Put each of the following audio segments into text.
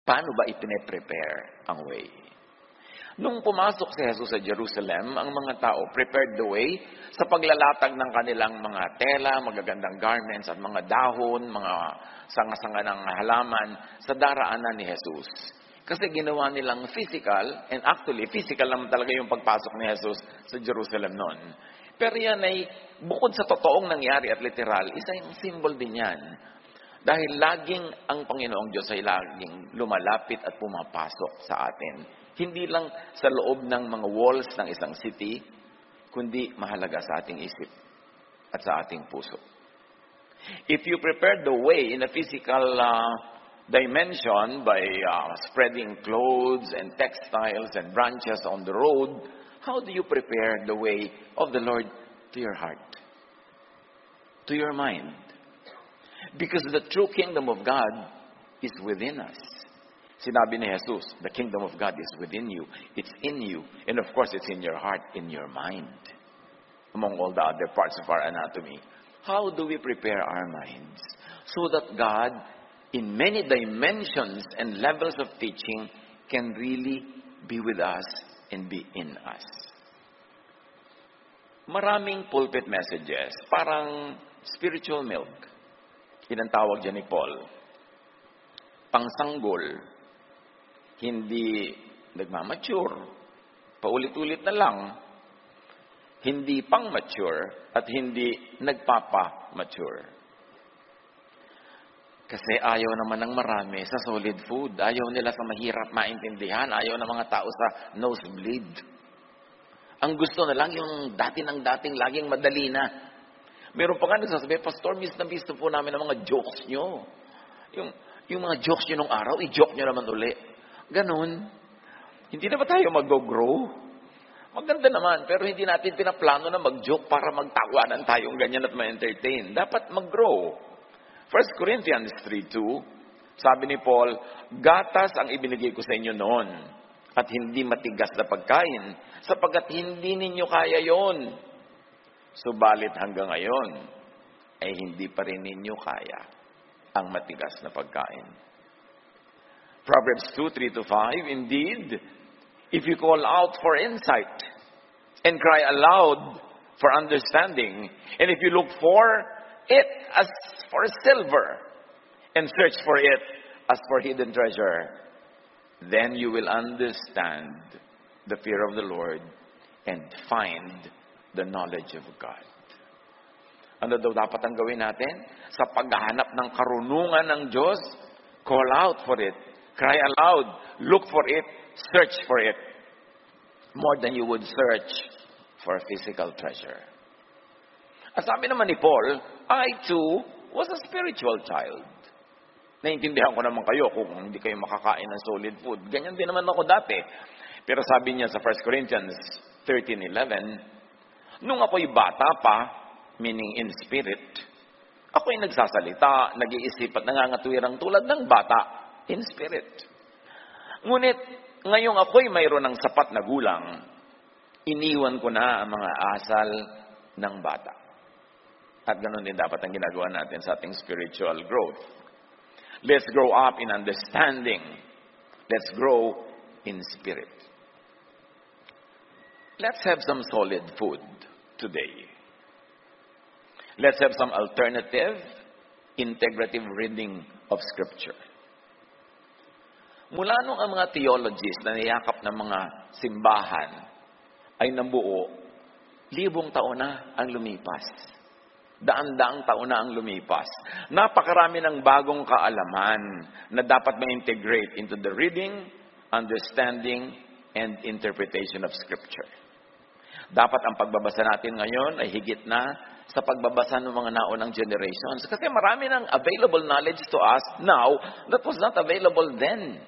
Paano ba ipine-prepare ang way? Nung pumasok si Jesus sa Jerusalem, ang mga tao prepared the way sa paglalatag ng kanilang mga tela, magagandang garments at mga dahon, mga sanga-sanga ng halaman sa daraanan ni Jesus. Kasi ginawa nilang physical, and actually physical naman talaga yung pagpasok ni Jesus sa Jerusalem noon. Pero yan ay bukod sa totoong nangyari at literal, isa yung symbol din yan. Dahil laging ang Panginoong Diyos ay laging lumalapit at pumapasok sa atin. Hindi lang sa loob ng mga walls ng isang city, kundi mahalaga sa ating isip at sa ating puso. If you prepare the way in a physical dimension by spreading clothes and textiles and branches on the road, how do you prepare the way of the Lord to your heart, to your mind? Because the true kingdom of God is within us. Sinabi ni Jesus, the kingdom of God is within you. It's in you. And of course, it's in your heart, in your mind. Among all the other parts of our anatomy. How do we prepare our minds? So that God, in many dimensions and levels of teaching, can really be with us and be in us. Maraming pulpit messages, parang spiritual milk. Yan ang tawag dyan ni Paul. Pangsanggol, hindi nagmamature, paulit-ulit na lang, hindi pang-mature, at hindi nagpapa-mature. Kasi ayaw naman ng marami sa solid food. Ayaw nila sa mahirap maintindihan. Ayaw ng mga tao sa nosebleed. Ang gusto na lang yung dati ng dating laging madali na. Meron pa nga nagsasabi, Pastor, miss na po namin ang mga jokes nyo. Yung mga jokes nyo nung araw, i-joke nyo naman uli. Ganon. Hindi na ba tayo mag-grow? Maganda naman, pero hindi natin pinaplano na mag-joke para magtawanan tayong ganyan at ma-entertain. Dapat mag-grow. 1 Corinthians 3:2, sabi ni Paul, gatas ang ibinigay ko sa inyo noon at hindi matigas na pagkain sapagkat hindi ninyo kaya yon. Subalit hanggang ngayon ay hindi pa rin ninyo kaya ang matigas na pagkain. Proverbs 2:3-5, indeed, if you call out for insight and cry aloud for understanding, and if you look for it as for silver and search for it as for hidden treasure, then you will understand the fear of the Lord and find the knowledge of God. Ano daw dapat ang gawin natin? Sa paghahanap ng karunungan ng Diyos, call out for it, cry aloud, look for it, search for it, more than you would search for a physical treasure. At sabi naman ni Paul, I too was a spiritual child. Naintindihan ko naman kayo kung hindi kayo makakain ng solid food. Ganyan din naman ako dati. Pero sabi niya sa 1 Corinthians 13:11, nung ako'y bata pa, meaning in spirit, ako'y nagsasalita, nag-iisip at nangangatwirang tulad ng bata in spirit. Ngunit, ngayong ako'y mayroon ng sapat na gulang, iniwan ko na ang mga asal ng bata. At ganun din dapat ang ginagawa natin sa ating spiritual growth. Let's grow up in understanding. Let's grow in spirit. Let's have some solid food today. Let's have some alternative, integrative reading of Scripture. Mula nung ang mga theologies na niyakap ng mga simbahan ay nabuo, 1,000 taon na ang lumipas. Daan-daang taon na ang lumipas. Napakarami ng bagong kaalaman na dapat ma-integrate into the reading, understanding, and interpretation of Scripture. Dapat ang pagbabasa natin ngayon ay higit na sa pagbabasa ng mga naunang generations. Kasi marami ng available knowledge to us now that was not available then.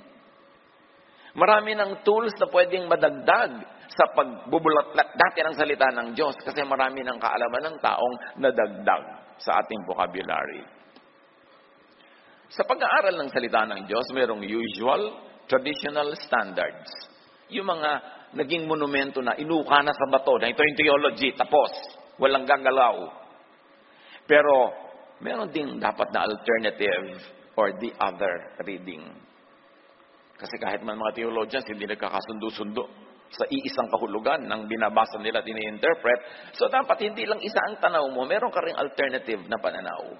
Marami ng tools na pwedeng madagdag sa pagbubulatlat dati ng salita ng Diyos kasi marami ng kaalaman ng taong nadagdag sa ating vocabulary. Sa pag-aaral ng salita ng Diyos, mayroong usual, traditional standards. Yung mga naging monumento na inuka na sa bato, na ito yung theology, tapos, walang gagalaw. Pero, meron ding dapat na alternative or the other reading. Kasi kahit man mga theologians, hindi nagkakasundo-sundo sa iisang kahulugan ng binabasa nila at ini-interpret. So dapat hindi lang isa ang tanaw mo, meron ka ring alternative na pananaw.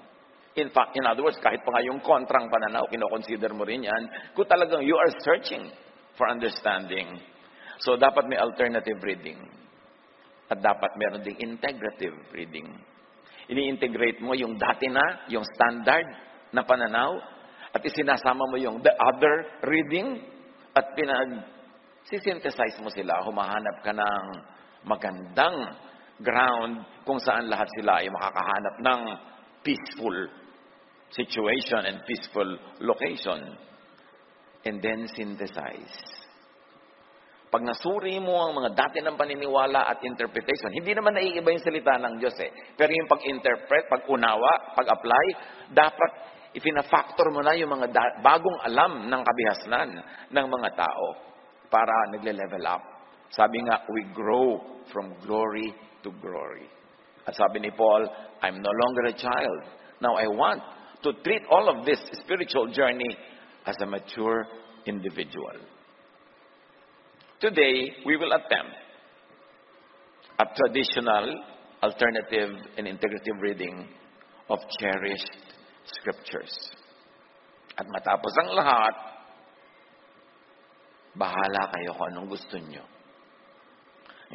In fact, in other words, kahit pa nga yung kontrang pananaw, kinoconsider mo rin yan, kung talagang you are searching for understanding. So dapat may alternative reading. At dapat meron ding integrative reading. Ini-integrate mo yung dati na, yung standard na pananaw, at isinasama mo yung the other reading, at synthesize mo sila, humahanap ka ng magandang ground kung saan lahat sila ay makakahanap ng peaceful situation and peaceful location. And then synthesize. Pag nasuri mo ang mga dati ng paniniwala at interpretation, hindi naman naiiba yung salita ng Diyos Pero yung pag-interpret, pag-unawa, pag-apply, dapat ipina-factor mo na yung mga bagong alam ng kabihasnan ng mga tao para nagle-level up. Sabi nga, we grow from glory to glory. At sabi ni Paul, I'm no longer a child. Now I want to treat all of this spiritual journey as a mature individual. Today, we will attempt a traditional, alternative, and integrative reading of cherished scriptures. At matapos ang lahat, bahala kayo kung anong gusto nyo.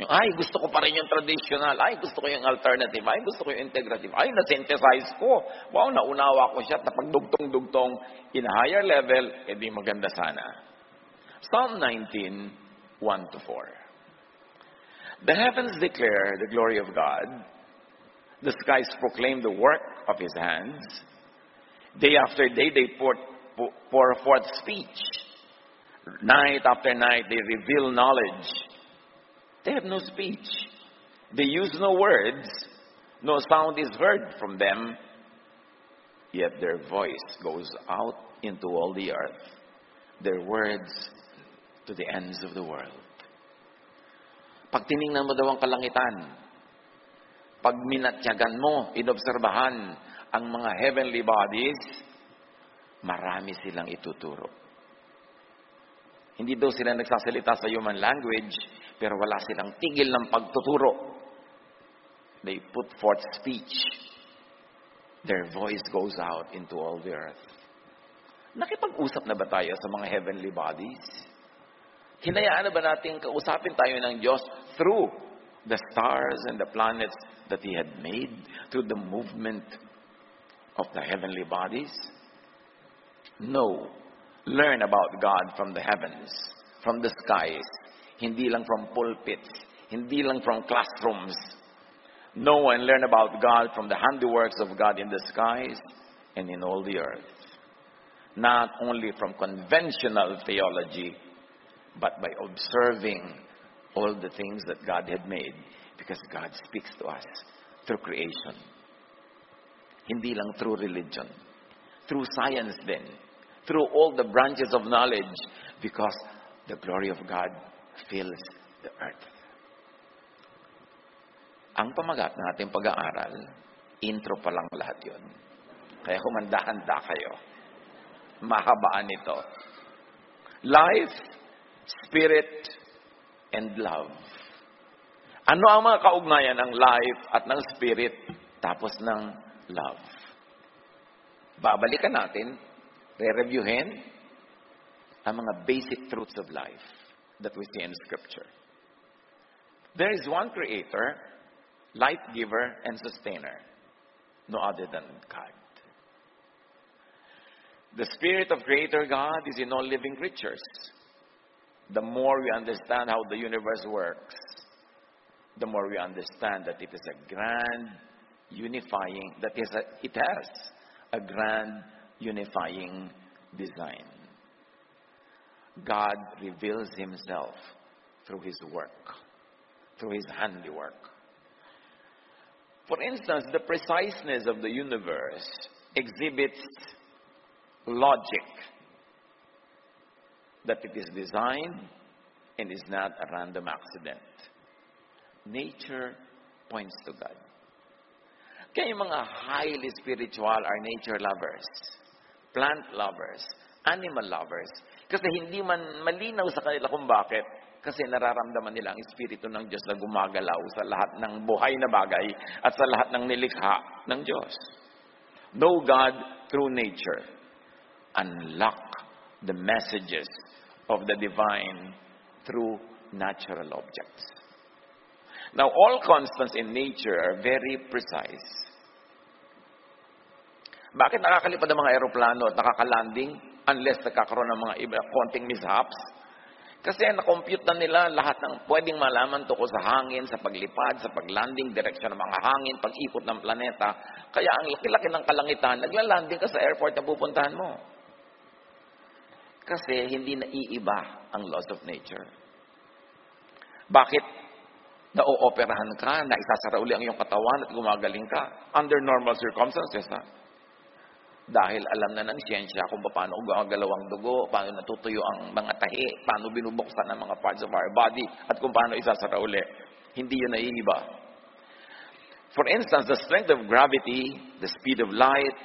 Yung, gusto ko pa rin yung traditional. Gusto ko yung alternative. Gusto ko yung integrative. Na-synthesize ko. Wow, naunawa ko siya. Napagdugtong-dugtong in a higher level, edi maganda sana. Psalm 19, 1-4. The heavens declare the glory of God. The skies proclaim the work of His hands. Day after day, they pour forth speech. Night after night, they reveal knowledge. They have no speech. They use no words. No sound is heard from them. Yet their voice goes out into all the earth. Their words to the ends of the world. Pag tiningnan mo daw ang kalangitan, pag minatyagan mo, inobserbahan ang mga heavenly bodies, marami silang ituturo. Hindi daw sila nagsasalita sa human language, pero wala silang tigil ng pagtuturo. They put forth speech. Their voice goes out into all the earth. Nakipag-usap na ba tayo sa mga heavenly bodies? Hinayaan na ba natin kausapin tayo ng Diyos through the stars and the planets that He had made, through the movement of the heavenly bodies? No. Learn about God from the heavens, from the skies. Hindi lang from pulpits. Hindi lang from classrooms. Know and learn about God from the handiworks of God in the skies and in all the earth. Not only from conventional theology, but by observing all the things that God had made. Because God speaks to us through creation. Hindi lang through religion. Through science then. Through all the branches of knowledge. Because the glory of God fills the earth. Ang pamagat ng ating pag-aaral, intro pa lang lahat yun. Kaya humanda-handa kayo. Mahabaan ito. Life, spirit, and love. Ano ang mga kaugnayan ng life at ng spirit tapos ng love? Babalikan natin, re-reviewin ang mga basic truths of life that we see in Scripture. There is one Creator, life giver, and sustainer. No other than God. The Spirit of Creator God is in all living creatures. The more we understand how the universe works, the more we understand that it is a grand unifying, it has a grand unifying design. God reveals Himself through His work, through His handiwork. For instance, the preciseness of the universe exhibits logic that it is designed and is not a random accident. Nature points to God. Kaya yung mga highly spiritual are nature lovers, plant lovers, animal lovers. Kasi hindi man malinaw sa kanila kung bakit. Kasi nararamdaman nila ang Espiritu ng Diyos na gumagalaw sa lahat ng buhay na bagay at sa lahat ng nilikha ng Diyos. Know God through nature. Unlock the messages of the divine through natural objects. Now, all constants in nature are very precise. Bakit nakakalipad ang mga aeroplano at nakakalanding unless nagkakaroon ng mga konting mishaps? Kasi na-compute na nila lahat ng pwedeng malaman tungkol sa hangin, sa paglipad, sa paglanding, direksyon ng mga hangin, pag-ikot ng planeta. Kaya ang laki-laki ng kalangitan, naglalanding ka sa airport na pupuntahan mo. Kasi hindi naiiba ang laws of nature. Bakit na-ooperahan ka, na isasara uli ang iyong katawan at gumagaling ka? Under normal circumstances, ha? Dahil alam na ng siyensya kung paano gumagalaw ang dugo, paano natutuyo ang mga tahi, paano binubuksan ang mga parts of our body, at kung paano isasara uli. Hindi yun naiiba. For instance, the strength of gravity, the speed of light,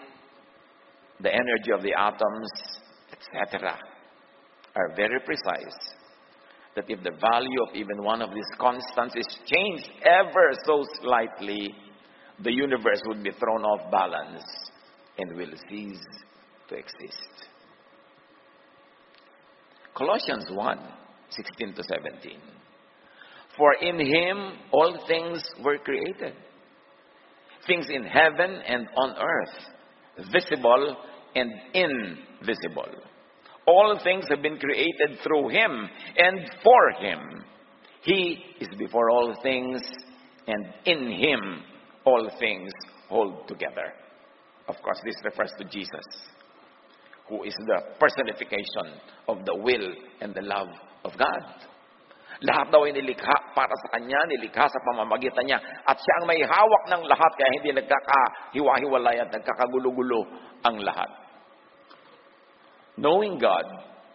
the energy of the atoms, etc. are very precise. That if the value of even one of these constants is changed ever so slightly, the universe would be thrown off balance and will cease to exist. Colossians 1:16-17. For in Him all things were created, things in heaven and on earth, visible and invisible. All things have been created through Him and for Him. He is before all things, and in Him all things hold together. Of course, this refers to Jesus, who is the personification of the will and the love of God. Lahat daw ay nilikha para sa Kanya, nilikha sa pamamagitan niya. At siya ang may hawak ng lahat, kaya hindi nagkakahiwa-hiwalay at nagkakagulo-gulo ang lahat. Knowing God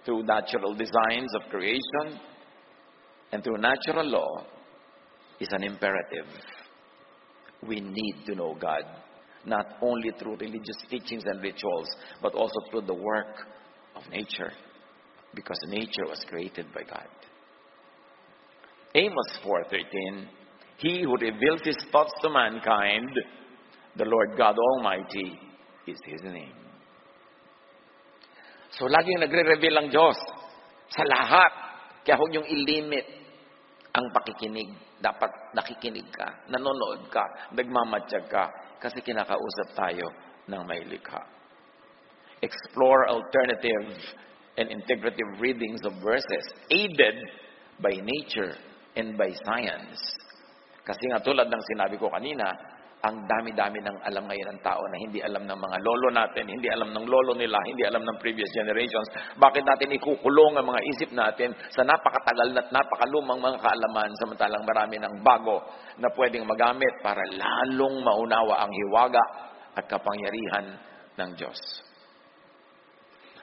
through natural designs of creation and through natural law is an imperative. We need to know God, not only through religious teachings and rituals, but also through the work of nature, because nature was created by God. Amos 4:13, He who reveals His thoughts to mankind, the Lord God Almighty, is His name. So, laging nagre-reveal ang Diyos sa lahat. Kaya huwag niyong ilimit ang pakikinig. Dapat nakikinig ka, nanonood ka, nagmamatsyag ka, kasi kinakausap tayo ng may likha. Explore alternative and integrative readings of verses, aided by nature and by science. Kasi nga tulad ng sinabi ko kanina, ang dami-dami ng alam ngayon ng tao na hindi alam ng mga lolo natin, hindi alam ng lolo nila, hindi alam ng previous generations. Bakit natin ikukulong ang mga isip natin sa napakatagal at napakalumang mga kaalaman, samantalang marami ng bago na pwedeng magamit para lalong maunawa ang hiwaga at kapangyarihan ng Diyos.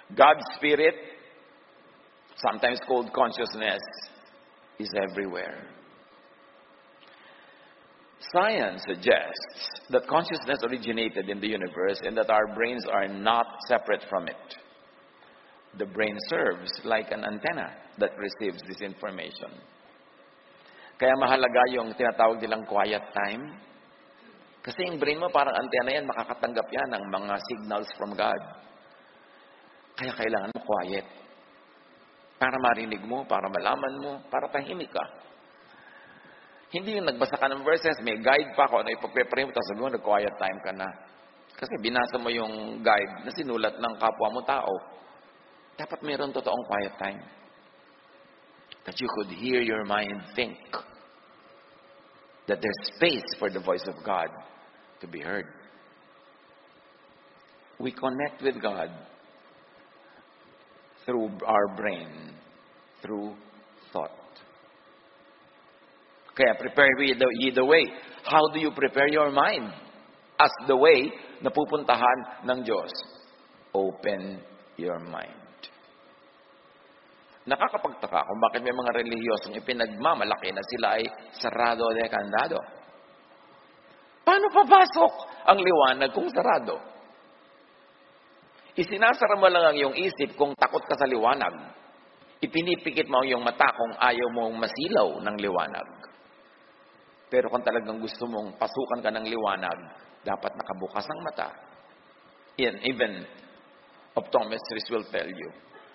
God's Spirit, sometimes called consciousness, is everywhere. Science suggests that consciousness originated in the universe and that our brains are not separate from it. The brain serves like an antenna that receives this information. Kaya mahalaga yung tinatawag nilang quiet time. Kasi yung brain mo parang antenna yan, makakatanggap yan ng mga signals from God. Kaya kailangan mo quiet. Para marinig mo, para malaman mo, para tahimik ka. Hindi yung nagbasa ka ng verses, may guide pa ako, ano ipag-prepare mo, tapos sabi mo, nag-quiet time ka na. Kasi binasa mo yung guide na sinulat ng kapwa mo tao. Dapat mayroon totoong quiet time. That you could hear your mind think. That there's space for the voice of God to be heard. We connect with God through our brain, through thought. Kaya prepare ye the way. How do you prepare your mind? As the way na pupuntahan ng Diyos. Open your mind. Nakakapagtaka kung bakit may mga relihiyosong ipinagmamalaki na sila ay sarado de candado. Paano papasok ang liwanag kung sarado? Isinasara mo lang ang iyong isip kung takot ka sa liwanag. Ipinipikit mo yung mata kung ayaw mong masilaw ng liwanag. Pero kung talagang gusto mong pasukan ka ng liwanag, dapat nakabukas ang mata. Even optometrists will tell you,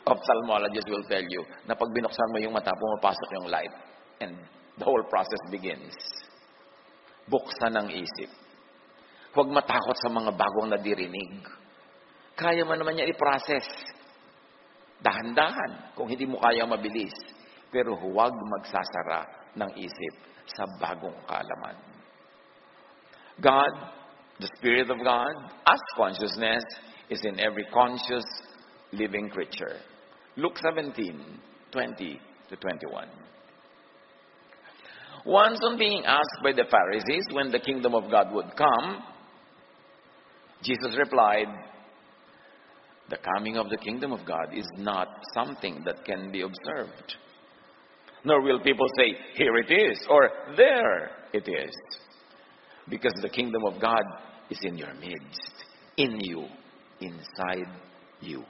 ophthalmologists will tell you, na pag binuksan mo yung mata, pumapasok yung light. And the whole process begins. Buksan ang isip. Huwag matakot sa mga bagong nadirinig. Kaya mo naman niya i-process. Dahan-dahan, kung hindi mo kaya mabilis. Pero huwag magsasara ng isip sa bagong kaalaman. God, the Spirit of God, as consciousness, is in every conscious living creature. Luke 17:20-21. Once on being asked by the Pharisees when the kingdom of God would come, Jesus replied, "The coming of the kingdom of God is not something that can be observed. Nor will people say, 'Here it is,' or 'There it is.' Because the kingdom of God is in your midst, in you, inside you."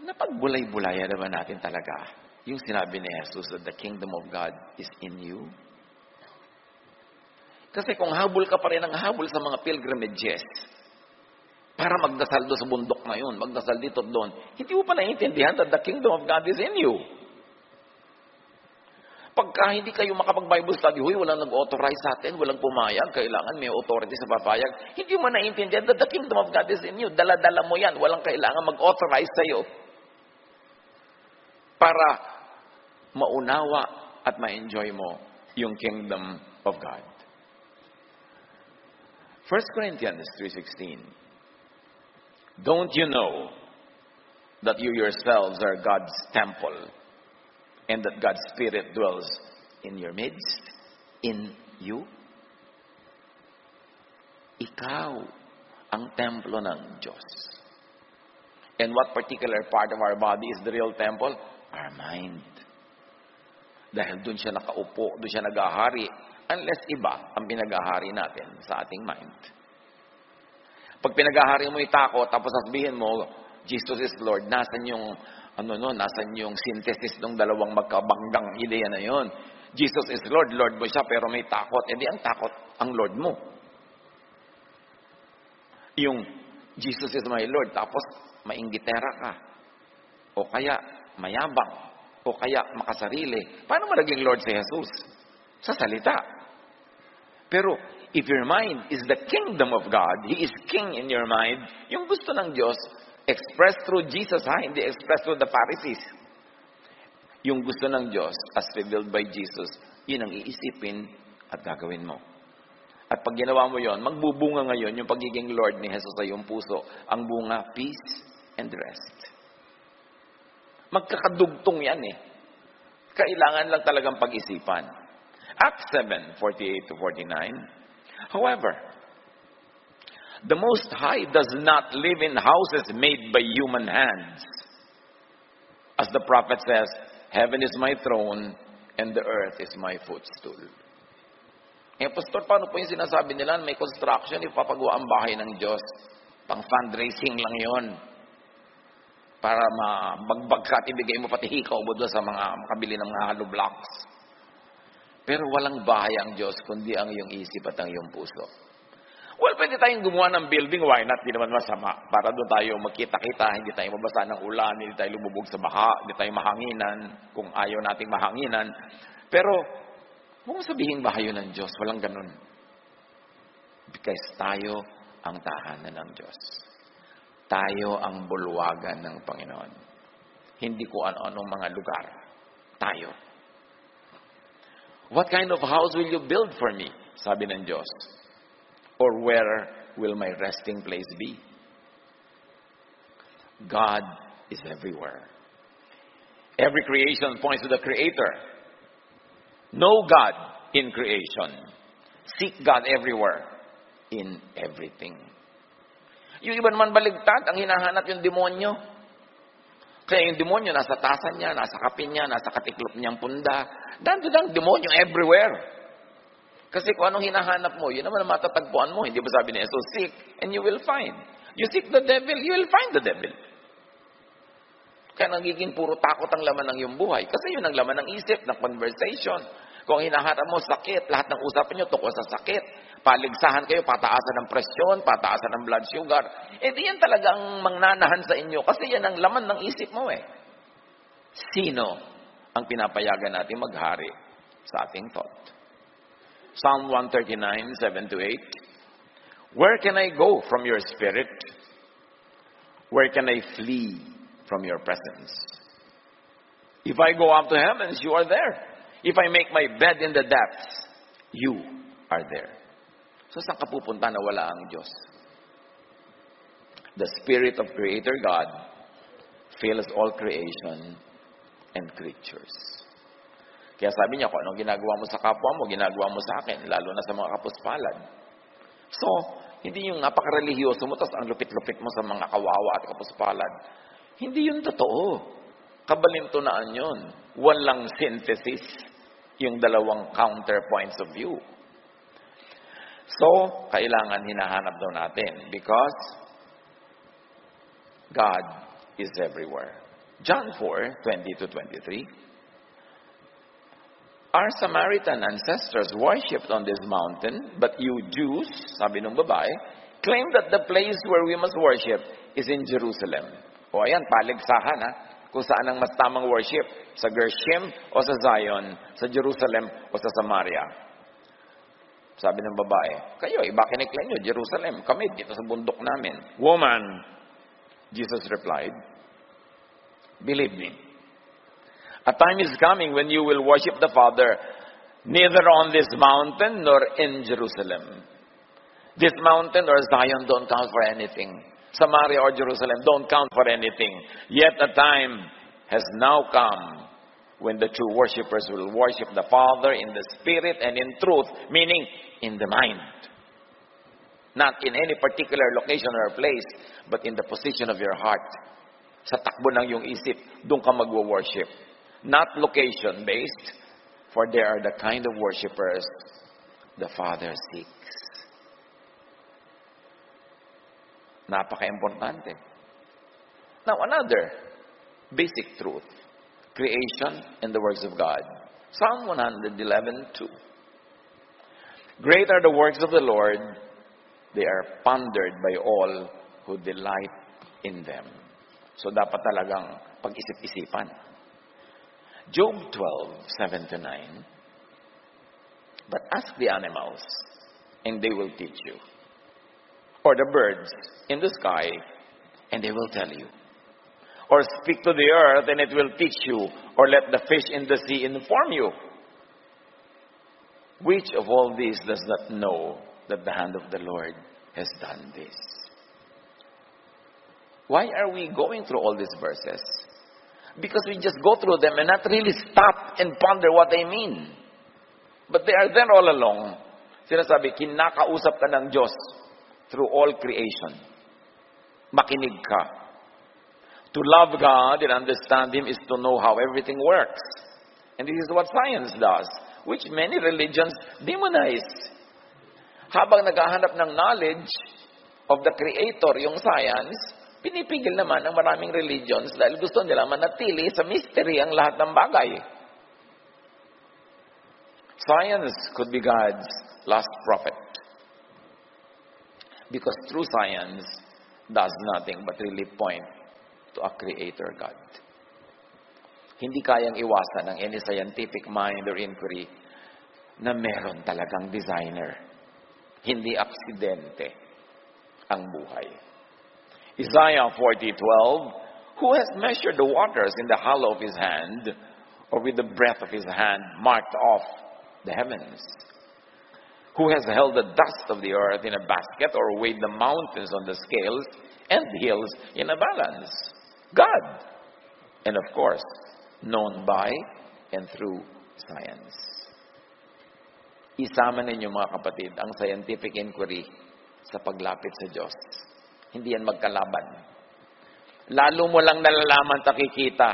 Napagbulay-bulayan naman natin talaga yung sinabi ni Jesus that the kingdom of God is in you. Kasi kung habol ka pa rin ang habol sa mga pilgrimages, para magdasal doon sa bundok na yun, magdasal dito doon, hindi mo pa naiintindihan that the kingdom of God is in you. Pagka hindi kayo makapag-Bible study, walang nag-authorize sa atin, walang pumayag, kailangan may authority sa papayag, hindi mo naiintindihan that the kingdom of God is in you. Dala-dala mo yan, walang kailangan mag-authorize sa'yo. Para maunawa at ma-enjoy mo yung kingdom of God. 1 Corinthians 3:16. Don't you know that you yourselves are God's temple and that God's Spirit dwells in your midst? In you? Ikaw ang templo ng Diyos. And what particular part of our body is the real temple? Our mind. Dahil doon siya nakaupo, doon siya nag-ahari. Unless iba ang pinag-ahari natin sa ating mind. Pag pinag-ahari mo yung takot, tapos sabihin mo, Jesus is Lord, nasan yung, nasan yung synthesis ng dalawang magkabanggang ideya na yon? Jesus is Lord, Lord mo siya, pero may takot. Hindi ang takot ang Lord mo. Yung Jesus is my Lord, tapos mainggitera ka. O kaya mayabang. O kaya makasarili. Paano mo naging Lord si Jesus? Sa salita. Pero if your mind is the kingdom of God, He is King in your mind, yung gusto ng Diyos, expressed through Jesus, hindi expressed through the Pharisees. Yung gusto ng Diyos, as revealed by Jesus, yun ang iisipin at gagawin mo. At pag ginawa mo yon, magbubunga ngayon yung pagiging Lord ni Jesus sa iyong puso. Ang bunga, peace and rest. Magkakadugtong yan eh. Kailangan lang talagang pag-isipan. Acts 7:48-49. However, the Most High does not live in houses made by human hands. As the prophet says, "Heaven is my throne and the earth is my footstool." Pastor, paano po yung sinasabi nila may construction, ipapagawa ang bahay ng Diyos? Pang fundraising lang yon. Para magbag ka at ibigay mo pati hikaw mo doon sa mga makabili ng mga hollow blocks. Pero walang bahay ang Diyos, kundi ang iyong isip at ang iyong puso. Well, pwede tayong gumawa ng building, why not? Hindi naman masama. Para doon tayo magkita-kita, hindi tayo mabasa ng ulan, hindi tayo lumubog sa baha, hindi tayo mahanginan, kung ayaw nating mahanginan. Pero, huwag mo sabihin bahay yun ng Diyos, walang ganun. Because tayo ang tahanan ng Diyos. Tayo ang bulwagan ng Panginoon. Hindi ko ano-anong mga lugar. Tayo. What kind of house will you build for me? Sabi ng Diyos. Or where will my resting place be? God is everywhere. Every creation points to the Creator. Know God in creation. Seek God everywhere. In everything. Yung iba naman baligtad, ang hinahanap yung demonyo. Kaya yung demonyo nasa tasan niya, nasa kapin niya, nasa katiklop niyang punda. Nandun ang demonyo everywhere. Kasi kung anong hinahanap mo, yun naman ang matatagpuan mo. Hindi ba sabi ni Jesus, seek and you will find. You seek the devil, you will find the devil. Kaya nagiging puro takot ang laman ng iyong buhay. Kasi yun ang laman ng isip, ng conversation. Kung hinaharap mo sakit, lahat ng usapan nyo tungkol sa sakit. Paligsahan kayo, pataasan ng presyon, pataasan ng blood sugar. Di yan talagang mangnanahan sa inyo. Kasi yan ang laman ng isip mo eh. Sino ang pinapayagan natin maghari sa ating thought? Psalm 139, 7-8. Where can I go from your spirit? Where can I flee from your presence? If I go up to heavens, you are there. If I make my bed in the depths, you are there. So saan ka pupunta na wala ang Diyos? The Spirit of Creator God fills all creation and creatures. Kaya sabi niya, kung anong ginagawa mo sa kapwa mo, ginagawa mo sa akin, lalo na sa mga kapuspalad. So, hindi yung napaka-religyoso mo, tapos ang lupit-lupit mo sa mga kawawa at kapuspalad. Hindi yun totoo. Kabalintunaan yun. Walang synthesis yung dalawang counterpoints of view. So, kailangan hinahanap daw natin because God is everywhere. John 4:20-23. Our Samaritan ancestors worshipped on this mountain, but you Jews, sabi ng babae, claim that the place where we must worship is in Jerusalem. O ayan, paligsahan ha, kung saan ang mas tamang worship, sa Gershom o sa Zion, sa Jerusalem o sa Samaria. Sabi ng babae, kayo, iba kiniklaim nyo, Jerusalem, kami dito sa bundok namin. Woman, Jesus replied, believe me, a time is coming when you will worship the Father neither on this mountain nor in Jerusalem. This mountain or Zion don't count for anything. Samaria or Jerusalem don't count for anything. Yet a time has now come when the true worshipers will worship the Father in the Spirit and in truth, meaning in the mind. Not in any particular location or place, but in the position of your heart. Sa takbo ng iyong isip, doon ka magwo-worship. Not location-based, for they are the kind of worshipers the Father seeks. Napaka-importante. Now, another basic truth. Creation and the works of God. Psalm 111:2. Great are the works of the Lord. They are pondered by all who delight in them. So, dapat talagang pag-isip-isipan. Job 12:7-9. But ask the animals, and they will teach you. Or the birds in the sky, and they will tell you. Or speak to the earth, and it will teach you. Or let the fish in the sea inform you. Which of all these does not know that the hand of the Lord has done this? Why are we going through all these verses? Because we just go through them and not really stop and ponder what they mean. But they are there all along. Sinasabi, kinakausap ka ng Diyos through all creation. Makinig ka. To love God and understand Him is to know how everything works. And this is what science does, which many religions demonize. Habang naghahanap ng knowledge of the Creator, yung science, pinipigil naman ng maraming religions dahil gusto nila manatili sa mystery ang lahat ng bagay. Science could be God's last prophet. Because true science does nothing but really point to a Creator God. Hindi kayang iwasan ng any scientific mind or inquiry na meron talagang designer. Hindi aksidente ang buhay. Isaiah 40:12, who has measured the waters in the hollow of his hand, or with the breath of his hand marked off the heavens? Who has held the dust of the earth in a basket, or weighed the mountains on the scales, and hills in a balance? God. And of course, known by and through science. Isama ninyo mga kapatid ang scientific inquiry sa paglapit sa Diyos. Hindi yan magkalaban. Lalo mo lang nalalaman at nakikita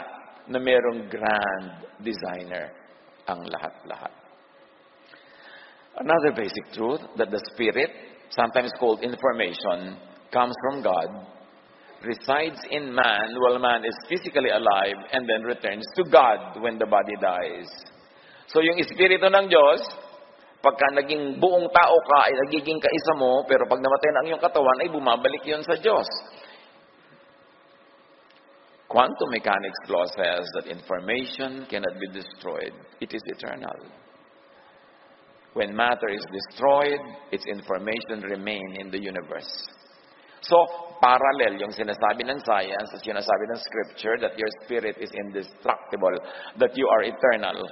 na mayroong grand designer ang lahat-lahat. Another basic truth that the Spirit, sometimes called information, comes from God. resides in man while man is physically alive and then returns to God when the body dies. So yung Espiritu ng Diyos, pagka naging buong tao ka, ay nagiging kaisa mo, pero pag namatay na ang iyong katawan, ay bumabalik yun sa Diyos. Quantum mechanics law says that information cannot be destroyed. It is eternal. When matter is destroyed, its information remain in the universe. So, parallel yung sinasabi ng science at sinasabi ng scripture that your spirit is indestructible, that you are eternal.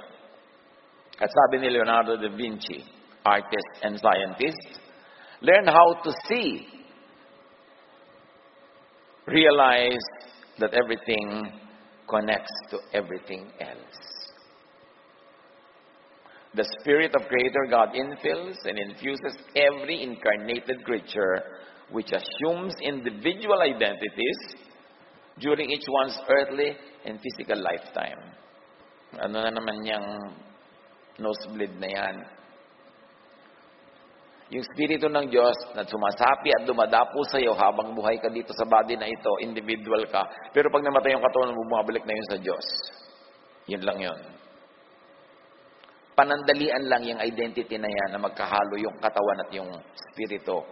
At sabi ni Leonardo da Vinci, artist and scientist, learn how to see, realize that everything connects to everything else. The Spirit of Creator God infills and infuses every incarnated creature which assumes individual identities during each one's earthly and physical lifetime. Ano na naman yung nosebleed na yan? Yung Espiritu ng Diyos na sumasapi at dumadapo sa iyo habang buhay ka dito sa body na ito, individual ka. Pero pag namatay yung katawan mo, bumabalik na yun sa Diyos. Yun lang yun. Panandalian lang yung identity na yan na magkahalo yung katawan at yung Espiritu.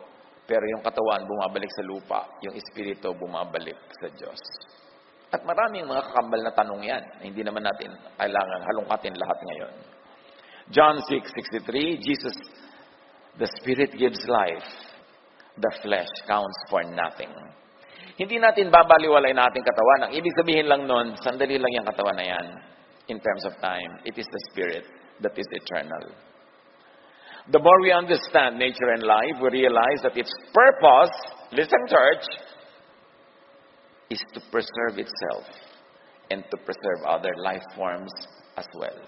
Pero yung katawan bumabalik sa lupa, yung Espiritu bumabalik sa Diyos. At maraming mga kakambal na tanong yan. Hindi naman natin kailangan halongkatin lahat ngayon. John 6:63, Jesus, the Spirit gives life. The flesh counts for nothing. Hindi natin babaliwalay na ating katawan. Ang ibig sabihin lang nun, sandali lang yung katawan na yan. In terms of time, it is the Spirit that is eternal. The more we understand nature and life, we realize that its purpose, listen church, is to preserve itself and to preserve other life forms as well.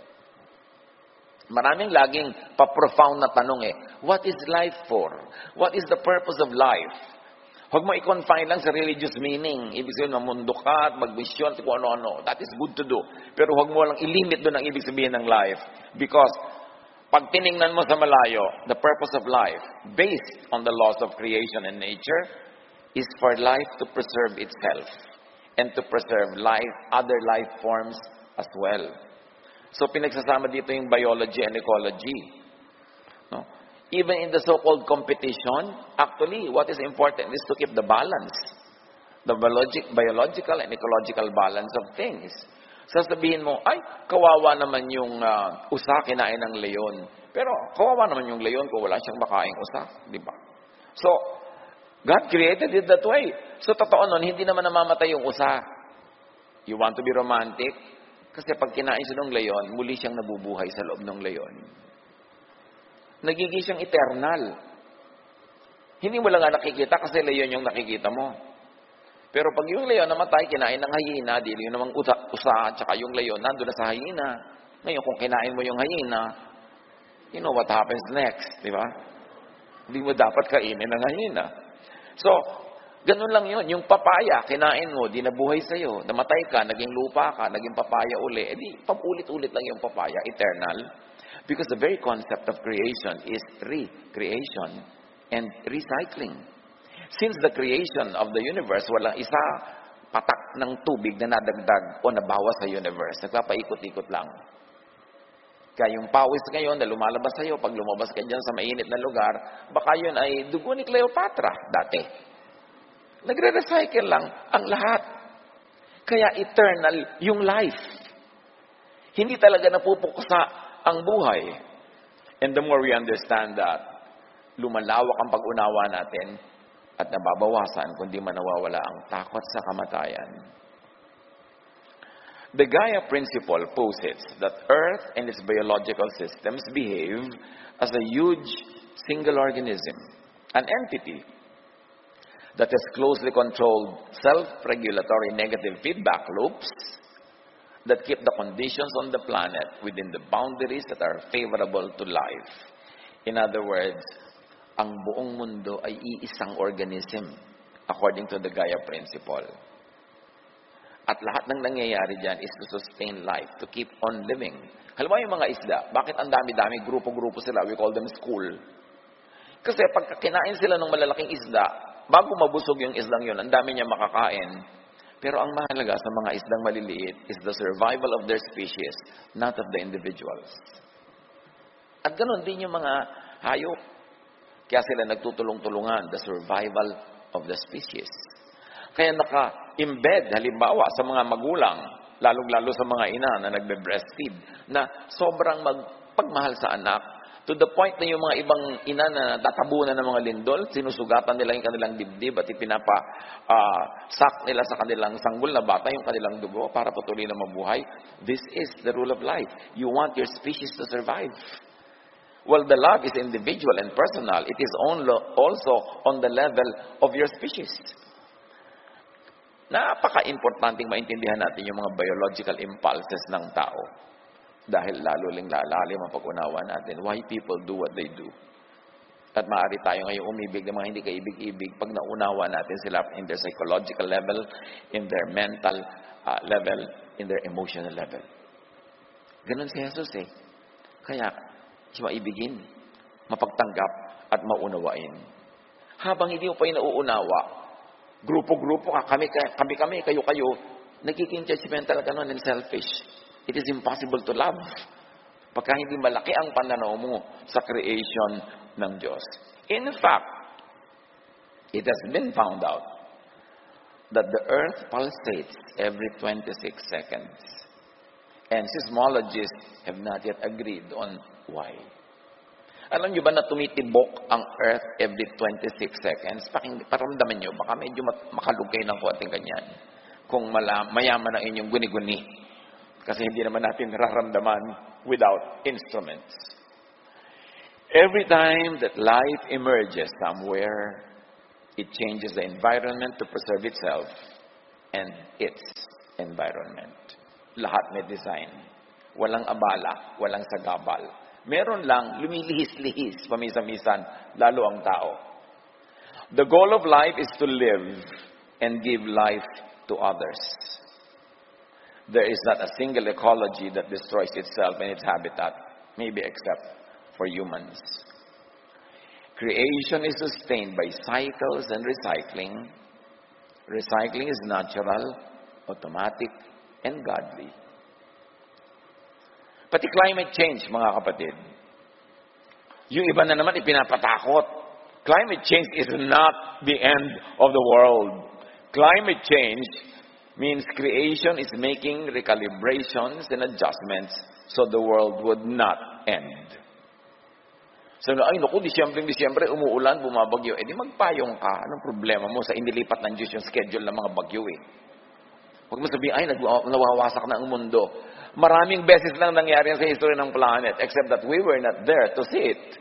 Maraming laging pa-profound na tanong what is life for? What is the purpose of life? Huwag mo i-confine lang sa religious meaning. Ibig sabihin, mamundo ka at mag-mission, kung ano-ano. That is good to do. Pero huwag mo lang i-limit doon ang ibig sabihin ng life. Because, pag tiningnan mo sa malayo, the purpose of life, based on the laws of creation and nature, is for life to preserve itself and to preserve life, other life forms as well. So, pinagsasama dito yung biology and ecology. No? Even in the so-called competition, actually, what is important is to keep the balance. The biological and ecological balance of things. Sasabihin mo, ay, kawawa naman yung usa kinain ng leon. Pero, kawawa naman yung leon kung wala siyang makaing usa. Di ba? So, God created it that way. So, totoo nun, hindi naman namamatay yung usa. You want to be romantic? Kasi pag kinain siya ng leon, muli siyang nabubuhay sa loob ng leon. Nagiging siyang eternal. Hindi mo lang nga nakikita kasi leon yung nakikita mo. Pero pag yung leon namatay, kinain ng hyena, di yun namang usa, tsaka yung leon nandun na sa hyena. Ngayon, kung kinain mo yung hyena, you know what happens next, di ba? Hindi mo dapat kainin ng hyena. So, ganun lang yun. Yung papaya, kinain mo, di nabuhay sa'yo. Namatay ka, naging lupa ka, naging papaya uli. Di, paulit-ulit lang yung papaya, eternal. Because the very concept of creation is recreation and recycling. Since the creation of the universe, walang isa patak ng tubig na nadagdag o nabawas sa universe. Nagpapaikot-ikot lang. Kaya yung pawis ngayon na lumalabas sa'yo, pag lumabas ka dyan sa mainit na lugar, baka yun ay dugo ni Cleopatra dati. Nagre-recycle lang ang lahat. Kaya eternal yung life. Hindi talaga napupuksa ang buhay. And the more we understand that, lumalawak ang pag-unawa natin at nababawasan kundi manawawala ang takot sa kamatayan. The Gaia principle posits that Earth and its biological systems behave as a huge single organism, an entity that has closely controlled self-regulatory negative feedback loops that keep the conditions on the planet within the boundaries that are favorable to life. In other words, ang buong mundo ay iisang organism according to the Gaia principle. At lahat ng nangyayari dyan is to sustain life, to keep on living. Halimbawa yung mga isda, bakit ang dami-dami, grupo-grupo sila, we call them school. Kasi pag kinain sila ng malalaking isda, bago mabusog yung isdang yun, ang dami niya makakain. Pero ang mahalaga sa mga isdang maliliit is the survival of their species, not of the individuals. At ganoon din yung mga hayop. Kaya sila nagtutulong-tulungan, the survival of the species. Kaya naka-embed, halimbawa, sa mga magulang, lalong-lalo sa mga ina na nagbe-breastfeed, na sobrang magpagmahal sa anak, to the point na yung mga ibang ina na tatabunan ng mga lindol, sinusugatan nila yung kanilang dibdib at sak nila sa kanilang sanggol na bata yung kanilang dugo para patuloy na mabuhay. This is the rule of life. You want your species to survive. Well, the love is individual and personal. It is also on the level of your species. Napaka-importanting maintindihan natin yung mga biological impulses ng tao. Dahil lalalim ang pag-unawa natin why people do what they do. At maaari tayo ngayon umibig ng mga hindi kaibig-ibig pag naunawa natin sila in their psychological level, in their mental level, in their emotional level. Ganun si Jesus eh. Kaya, siya maibigin, mapagtanggap, at maunawain. Habang hindi mo pa yung nauunawa, grupo-grupo ka, kami, kayo, nagiging judgmental ka nun and selfish. It is impossible to love. Pagka hindi malaki ang pananaw mo sa creation ng Diyos. In fact, it has been found out that the earth pulsates every 26 seconds. And seismologists have not yet agreed on why. Alam nyo ba na tumitibok ang earth every 26 seconds? Paramdaman nyo, baka medyo makalugay ng konting ganyan. Kung mayaman ang inyong guni-guni. Kasi hindi naman natin nararamdaman without instruments. Every time that life emerges somewhere, it changes the environment to preserve itself and its environment. Lahat may design. Walang abala, walang sagabal. Meron lang lumilihis-lihis, pamisa-misan, lalo ang tao. The goal of life is to live and give life to others. There is not a single ecology that destroys itself and its habitat, maybe except for humans. Creation is sustained by cycles and recycling. Recycling is natural, automatic, and godly. Pati climate change, mga kapatid. Yung iba na naman ipinapatakot. Climate change is not the end of the world. Climate change means creation is making recalibrations and adjustments so the world would not end. So, naku, Disyembre, umuulan, bumabagyo. Eh, di magpayong ka. Anong problema mo sa inilipat ng Diyos yung schedule ng mga bagyo eh? Huwag mo sabihin, nawawasak na ang mundo. Maraming beses lang nangyari sa history ng planet, except that we were not there to see it.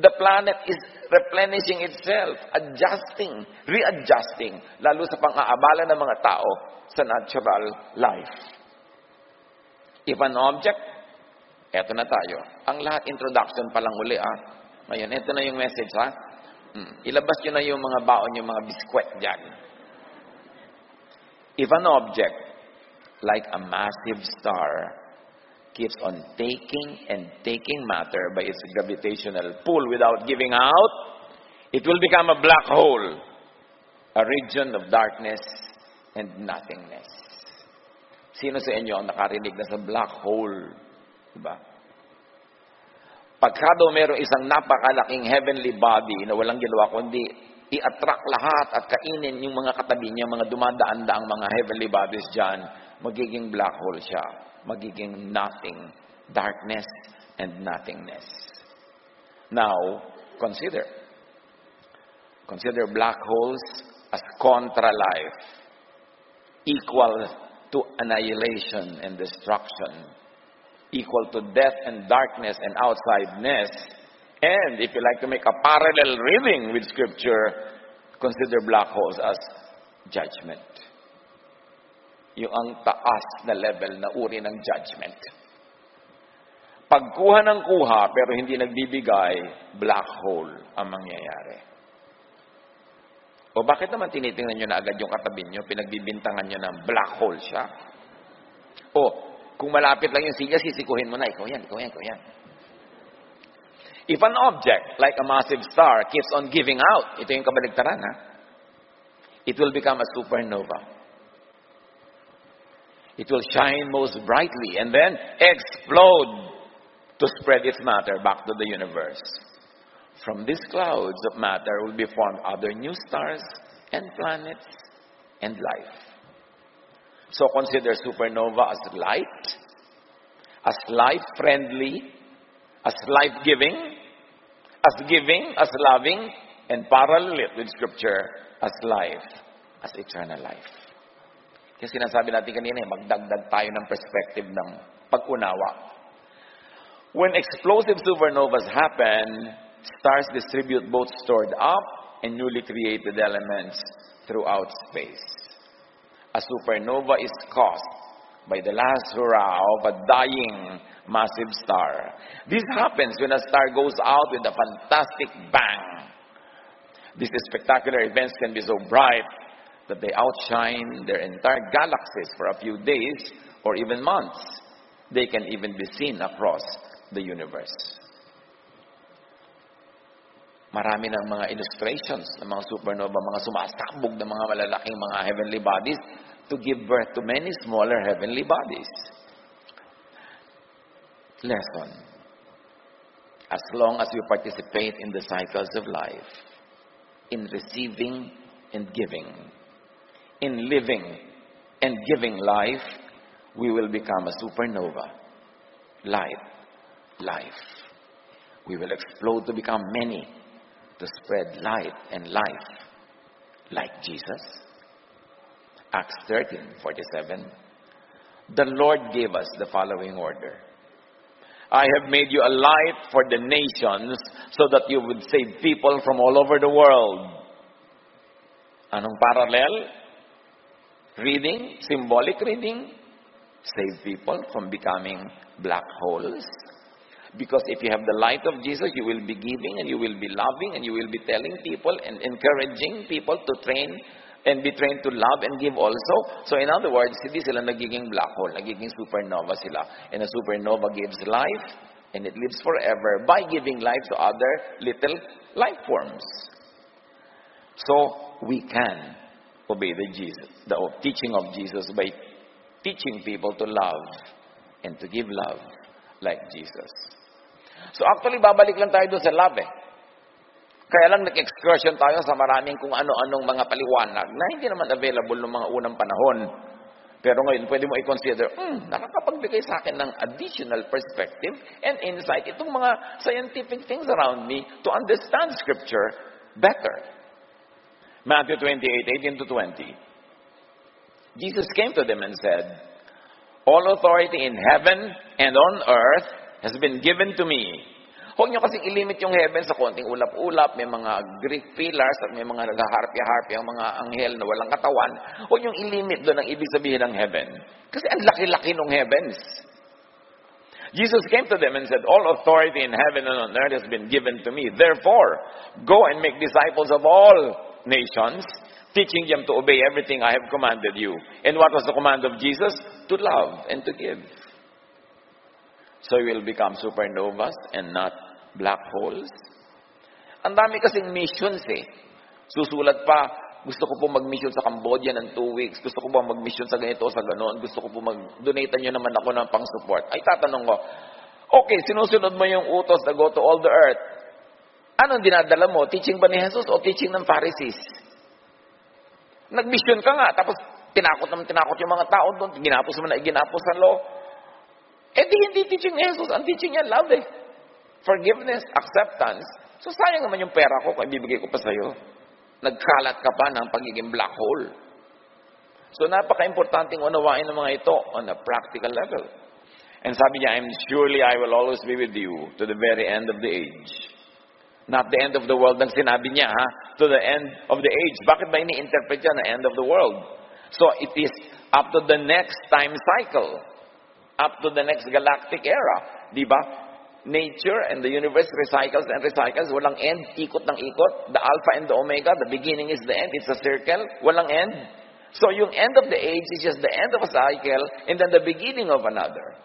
The planet is replenishing itself, adjusting, readjusting, lalo sa pang-aabala ng mga tao sa natural life. If an object, eto na tayo. Ang lahat introduction pa lang uli Ngayon, eto na yung message Ilabas nyo na yung mga baon, yung mga biskwet dyan. If an object, like a massive star, keeps on taking and taking matter by its gravitational pull without giving out, it will become a black hole, a region of darkness and nothingness. Sino sa inyo ang nakarinig na sa black hole? Diba? Pagka daw meron isang napakalaking heavenly body na walang ginawa kundi i-attract lahat at kainin yung mga katabi niya, mga dumadaan-daang mga heavenly bodies dyan, magiging black hole siya. Magiging nothing, darkness and nothingness. Now, consider black holes as contra life, equal to annihilation and destruction, equal to death and darkness and outsideness. And if you like to make a parallel reading with Scripture, consider black holes as judgment. Yung ang taas na level na uri ng judgment. Pagkuha ng kuha pero hindi nagbibigay, black hole ang mangyayari. O bakit naman tinitingnan nyo na agad yung katabi nyo, pinagbibintangan nyo ng black hole siya? O, kung malapit lang yung silya, sisikuhin mo na, ikaw yan. If an object, like a massive star, keeps on giving out, ito yung kabaligtaran, ha? It will become a supernova. It will shine most brightly and then explode to spread its matter back to the universe. From these clouds of matter will be formed other new stars and planets and life. So consider supernova as light, as life-friendly, as life-giving, as giving, as loving, and parallel it with Scripture as life, as eternal life. Kasi sinasabi natin kanina, magdagdag tayo ng perspective ng pag-unawa. When explosive supernovas happen, stars distribute both stored up and newly created elements throughout space. A supernova is caused by the last hurrah of a dying massive star. This happens when a star goes out with a fantastic bang. These spectacular events can be so bright that they outshine their entire galaxies for a few days or even months. They can even be seen across the universe. Marami ng mga illustrations ng mga supernova, mga sumasakbog ng mga malalaking mga heavenly bodies to give birth to many smaller heavenly bodies. Lesson. As long as we participate in the cycles of life, in receiving and giving, in living and giving life, we will become a supernova. Light, life. We will explode to become many, to spread light and life, like Jesus. Acts 13:47. The Lord gave us the following order. I have made you a light for the nations so that you would save people from all over the world. Anong parallel? Reading, symbolic reading, save people from becoming black holes. Because if you have the light of Jesus, you will be giving and you will be loving and you will be telling people and encouraging people to train and be trained to love and give also. So in other words, hindi sila nagiging black hole, nagiging supernova sila. And a supernova gives life and it lives forever by giving life to other little life forms. So we can obey the teaching of Jesus by teaching people to love and to give love like Jesus. So actually, babalik lang tayo doon sa love eh. Kaya lang nag-excursion tayo sa maraming kung ano-anong mga paliwanag na hindi naman available noong mga unang panahon. Pero ngayon, pwede mo i-consider, nakakapagbigay sa akin ng additional perspective and insight itong mga scientific things around me to understand Scripture better. Matthew 28:18-20. Jesus came to them and said, all authority in heaven and on earth has been given to me. Huwag nyo kasing ilimit yung heaven sa konting ulap-ulap, may mga Greek pillars at may mga naghaharpi-harpi ang mga anghel na walang katawan. Huwag nyo ilimit doon ang ibig sabihin ng heaven. Kasi ang laki-laki ng heavens. Jesus came to them and said, all authority in heaven and on earth has been given to me. Therefore, go and make disciples of all nations, teaching them to obey everything I have commanded you. And what was the command of Jesus? To love and to give. So we will become supernovas and not black holes. Ang dami kasing missions eh. Susulat pa, gusto ko po mag-mission sa Cambodia ng 2 weeks. Gusto ko po mag-mission sa ganito, sa ganoon. Gusto ko po mag-donate nyo naman ako ng pang-support. Ay, tatanong ko, okay, sinusunod mo yung utos na go to all the earth. Anong dinadala mo? Teaching ba ni Jesus o teaching ng Pharisees? Nag-mission ka nga, tapos tinakot yung mga tao doon. Ginapos mo na iginapos sa law. Eh di hindi teaching ni Jesus. Ang teaching niya, love eh. Forgiveness, acceptance. So sayang naman yung pera ko kung ibibigay ko pa sa'yo. Nagkalat ka pa ng pagiging black hole. So napaka-importanting unawain ng mga ito on a practical level. And sabi niya, surely I will always be with you to the very end of the age. Not the end of the world ang sinabi niya, ha? To the end of the age. Bakit ba ini-interpret niya na end of the world? So it is up to the next time cycle. Up to the next galactic era. Di ba? Nature and the universe recycles and recycles. Walang end. Ikot ng ikot. The alpha and the omega. The beginning is the end. It's a circle. Walang end. So yung end of the age is just the end of a cycle and then the beginning of another.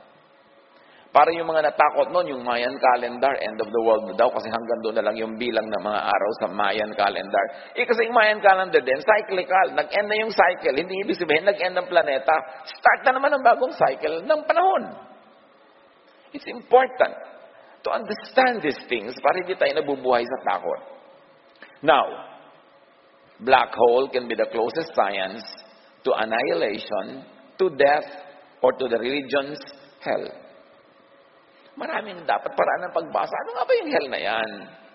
Para yung mga natakot noon, yung Mayan calendar, end of the world na daw, kasi hanggang doon na lang yung bilang ng mga araw sa Mayan calendar. Kasi yung Mayan calendar din, cyclical. Nag-end na yung cycle. Hindi ibig sabihin, nag-end ng planeta. Start na naman ang bagong cycle ng panahon. It's important to understand these things para hindi tayo nabubuhay sa takot. Now, black hole can be the closest science to annihilation, to death, or to the religion's hell. Maraming dapat paraan ng pagbasa. Ano nga ba yung hell na yan?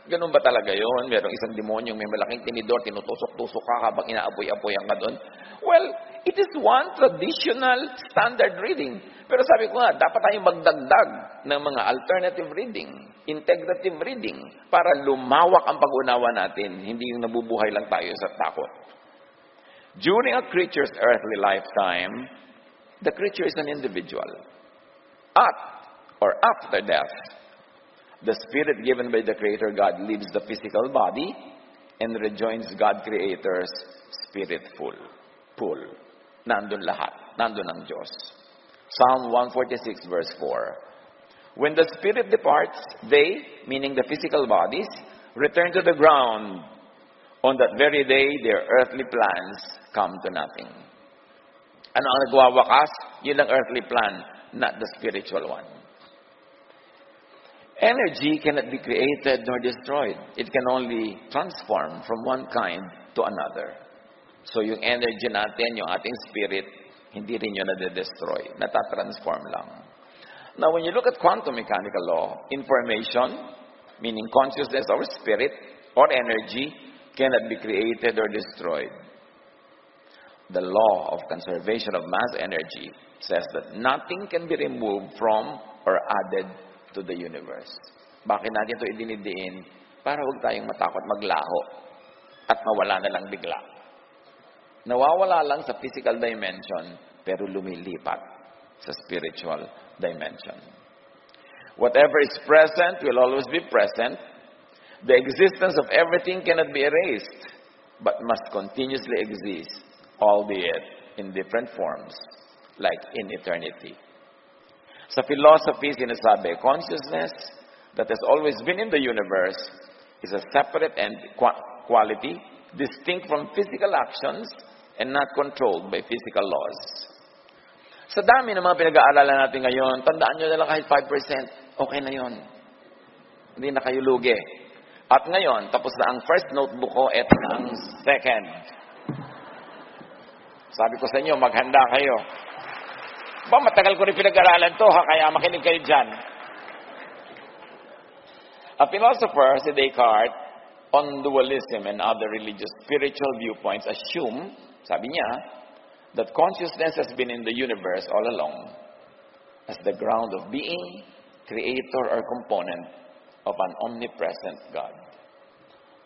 Ganun ba talaga yun? Merong isang demonyong may malaking tinidor, tinutusok-tusok ka habang inaapoy-apoyan ka doon. Well, it is one traditional standard reading. Pero sabi ko nga, dapat tayong magdagdag ng mga alternative reading, integrative reading, para lumawak ang pag-unawa natin, hindi yung nabubuhay lang tayo sa takot. During a creature's earthly lifetime, the creature is an individual. Or after death, the spirit given by the Creator God leaves the physical body and rejoins God Creator's spirit pool. Nandun lahat. Nandun ang Diyos. Psalm 146 verse 4. When the spirit departs, they, meaning the physical bodies, return to the ground. On that very day, their earthly plans come to nothing. Ano ang nagwawakas? Yun ang earthly plan, not the spiritual one. Energy cannot be created nor destroyed. It can only transform from one kind to another. So yung energy natin, yung ating spirit, hindi rin yun nade-destroy. Natatransform lang. Now when you look at quantum mechanical law, information, meaning consciousness or spirit or energy, cannot be created or destroyed. The law of conservation of mass energy says that nothing can be removed from or added to the universe. Bakit natin ito idinidiin? Para huwag tayong matakot maglaho at mawala na lang bigla. Nawawala lang sa physical dimension, pero lumilipat sa spiritual dimension. Whatever is present will always be present. The existence of everything cannot be erased, but must continuously exist, albeit in different forms, like in eternity. Sa philosophy, sinasabi, consciousness that has always been in the universe is a separate quality, distinct from physical actions and not controlled by physical laws. Sa dami ng mga pinag-aaralan natin ngayon, tandaan nyo na lang kahit 5%, okay na yon. Hindi na kayo lugi. At ngayon, tapos na ang first notebook ko, eto na ang second. Sabi ko sa inyo, maghanda kayo. Matagal ko rin pinag-aralan to, kaya makinig kayo dyan. A philosopher, si Descartes, on dualism and other religious spiritual viewpoints assume, sabi niya, that consciousness has been in the universe all along as the ground of being, creator, or component of an omnipresent God.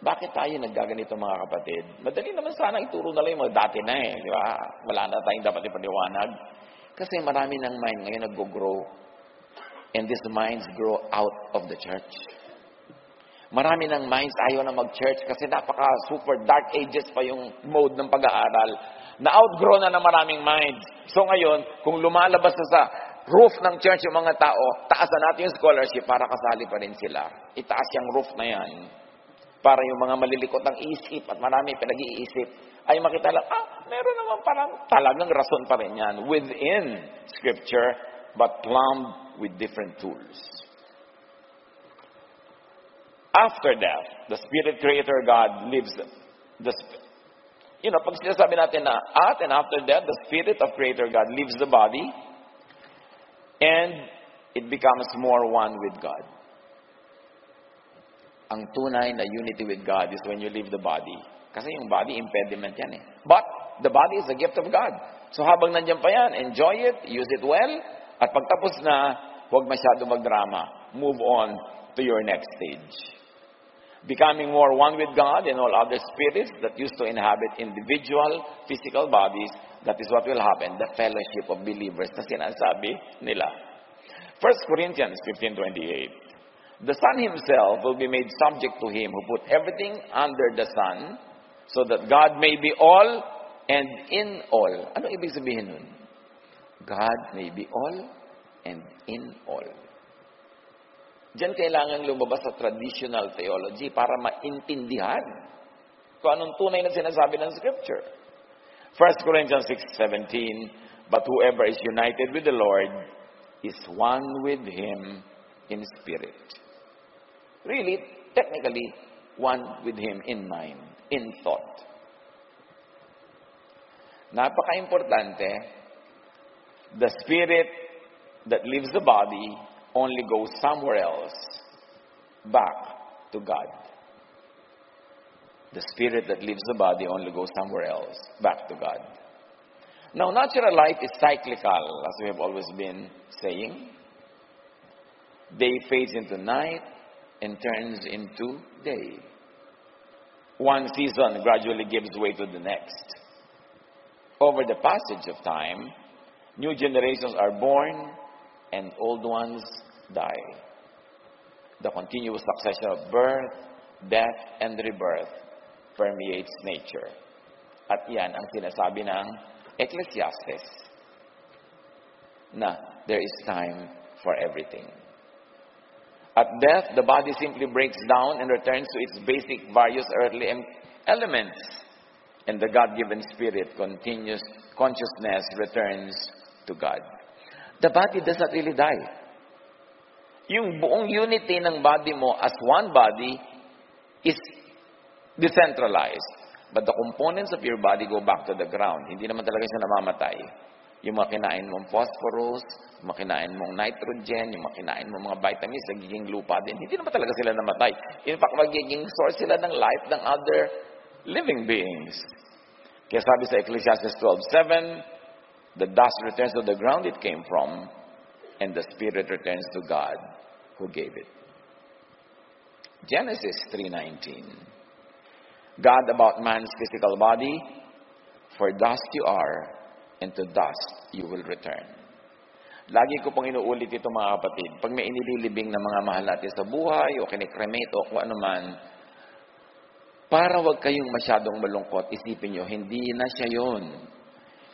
Bakit tayo naggaganito mga kapatid? Madali naman sana ituro na lang yung mga dati na di ba? Wala na tayong dapat ipaniwanag. Kasi marami ng mind ngayon nag-grow. And these minds grow out of the church. Marami ng minds ayaw na mag-church kasi napaka-super dark ages pa yung mode ng pag-aaral. Na-outgrow na ng maraming minds. So ngayon, kung lumalabas na sa roof ng church yung mga tao, taasan natin yung scholarship para kasali pa rin sila. Itaas yung roof na yan. Para yung mga malilikot ng isip at marami pinag-iisip, ay makita lang, meron naman parang talagang rason pa rin yan within Scripture, but plumbed with different tools. After death, the Spirit Creator God lives, pag sinasabi natin na at and after death, the Spirit of Creator God leaves the body, and it becomes more one with God. Ang tunay na unity with God is when you leave the body. Kasi yung body, impediment yan eh. But, the body is a gift of God. So habang nandiyan pa yan, enjoy it, use it well, at pagtapos na, huwag masyado magdrama. Move on to your next stage. Becoming more one with God and all other spirits that used to inhabit individual physical bodies, that is what will happen, the fellowship of believers na sinasabi nila. 1 Corinthians 15:28. The Son Himself will be made subject to Him who put everything under the sun, so that God may be all and in all. Ano ibig sabihin nun? God may be all and in all. Diyan kailangan lumabas sa traditional theology para maintindihan kung anong tunay na sinasabi ng Scripture. 1 Corinthians 6:17, but whoever is united with the Lord is one with Him in spirit. Really, technically, one with Him in mind, in thought. Napaka-importante, the spirit that leaves the body only goes somewhere else, back to God. The spirit that leaves the body only goes somewhere else, back to God. Now, natural life is cyclical, as we have always been saying. Day fades into night and turns into day. One season gradually gives way to the next. Over the passage of time, new generations are born and old ones die. The continuous succession of birth, death, and rebirth permeates nature. At yan ang sinasabi ng Ecclesiastes, na there is time for everything. At death, the body simply breaks down and returns to its basic various earthly elements. And the God-given spirit consciousness returns to God. The body does not really die. Yung buong unity ng body mo as one body is decentralized. But the components of your body go back to the ground. Hindi naman talaga siya namamatay. Yung mga kinain mong phosphorus, yung mga kinain mong nitrogen, yung mga kinain mong mga vitamins, nagiging lupa din. Hindi naman talaga sila namatay. In fact, magiging source sila ng life ng other living beings. Kaya sabi sa Ecclesiastes 12:7, the dust returns to the ground it came from, and the spirit returns to God who gave it. Genesis 3:19. God about man's physical body, for dust you are, and to dust you will return. Lagi ko pong inuulit ito mga kapatid. Pag may inililibing na mga mahal natin sa buhay, o kinikremate, o kung ano man, para wag kayong masyadong malungkot, isipin nyo, hindi na siya yun.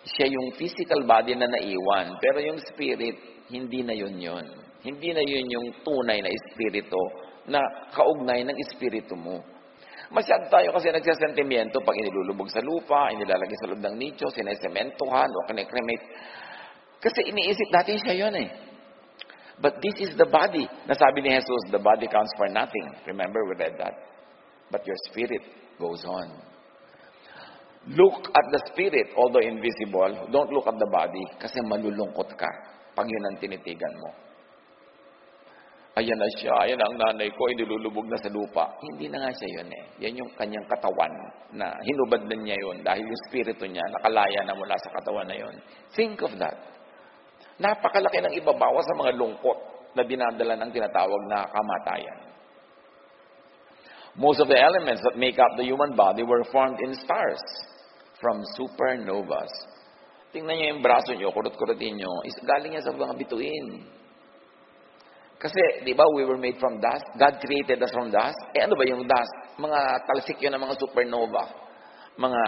Siya yung physical body na naiwan, pero yung spirit, hindi na yun yun. Hindi na yun yung tunay na espiritu na kaugnay ng espiritu mo. Masyado tayo kasi nagsasentimiento pag inilulubog sa lupa, inilalagay sa loob ng nicho, sinesementohan, o kinikremate. Kasi iniisip natin siya yun eh. But this is the body. Nasabi ni Jesus, the body counts for nothing. Remember, we read that. But your spirit goes on. Look at the spirit, although invisible. Don't look at the body, kasi malulungkot ka pag yun ang tinitigan mo. Ayan na siya, ayan ang nanay ko, inilulubog na sa lupa. Hindi na nga siya yun eh. Yan yung kanyang katawan na hinubad na niya yun dahil yung spirito niya nakalaya na mula sa katawan na yun. Think of that. Napakalaki ng ibabawa sa mga lungkot na dinadala ng tinatawag na kamatayan. Most of the elements that make up the human body were formed in stars from supernovas. Tingnan niyo yung braso niyo, kurot-kurotin niyo, is galing yan sa mga bituin. Kasi, di ba, we were made from dust. God created us from dust. Ano ba yung dust? Mga talsik yun ng mga supernova. Mga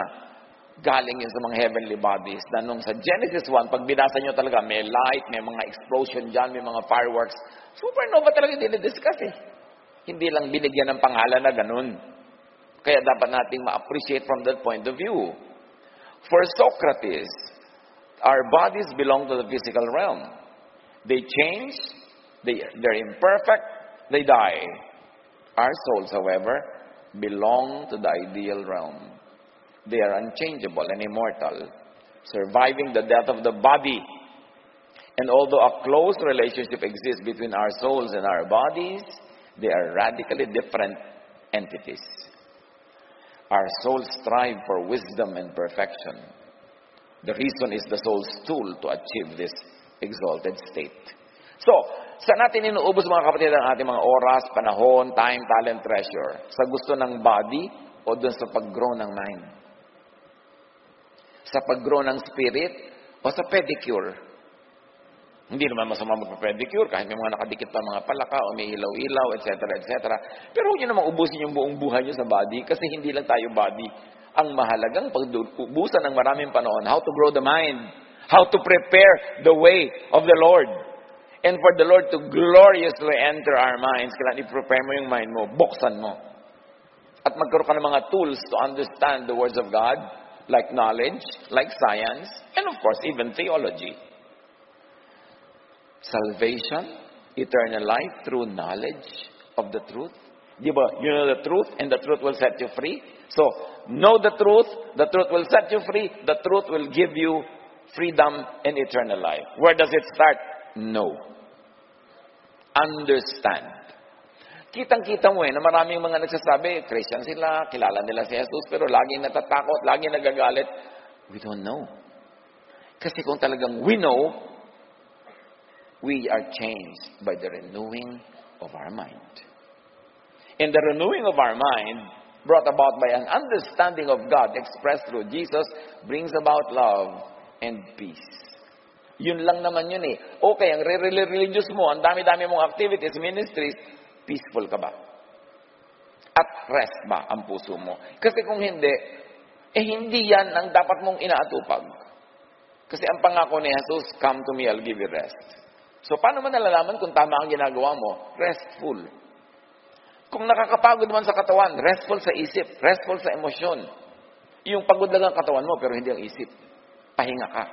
galing yun sa mga heavenly bodies. Na nung sa Genesis 1, pag binasa nyo talaga, may light, may mga explosion dyan, may mga fireworks. Supernova talaga dinidiscuss eh. Hindi lang binigyan ng pangalan na ganun. Kaya dapat nating ma-appreciate from that point of view. For Socrates, our bodies belong to the physical realm. They change. They're imperfect, they die. Our souls, however, belong to the ideal realm. They are unchangeable and immortal, surviving the death of the body. And although a close relationship exists between our souls and our bodies, they are radically different entities. Our souls strive for wisdom and perfection. The reason is the soul's tool to achieve this exalted state. So, saan natin inuubos mga kapatid ang ating mga oras, panahon, time, talent, treasure? Sa gusto ng body o dun sa pag-grow ng mind? Sa pag-grow ng spirit o sa pedicure? Hindi naman masama magpa-pedicure kahit may mga nakadikit pa mga palaka o may ilaw-ilaw, etc., etc. Pero huwag nyo namang ubusin yung buong buhay nyo sa body kasi hindi lang tayo body. Ang mahalagang pag-ubusan ng maraming panahon, how to grow the mind, how to prepare the way of the Lord. And for the Lord to gloriously enter our minds, kailangan i-prepare mo yung mind mo, buksan mo. At magkaroon ka ng mga tools to understand the words of God, like knowledge, like science, and of course, even theology. Salvation, eternal life through knowledge of the truth. Di ba? You know the truth, and the truth will set you free. So, know the truth will set you free, the truth will give you freedom and eternal life. Where does it start? Know. Understand. Kitang-kita mo na maraming mga nagsasabi, Christian sila, kilala nila si Jesus, pero laging natatakot, laging nagagalit. We don't know. Kasi kung talagang we know, we are changed by the renewing of our mind. And the renewing of our mind, brought about by an understanding of God expressed through Jesus, brings about love and peace. Yun lang naman yun eh. Okay, ang religious mo, ang dami-dami mong activities, ministries, peaceful ka ba? At rest ba ang puso mo? Kasi kung hindi, hindi yan ang dapat mong inaatupag. Kasi ang pangako ni Jesus, come to me, I'll give you rest. So, paano mo nalalaman kung tama ang ginagawa mo? Restful. Kung nakakapagod man sa katawan, restful sa isip, restful sa emosyon. Yung pagod lang ang katawan mo, pero hindi ang isip. Pahinga ka.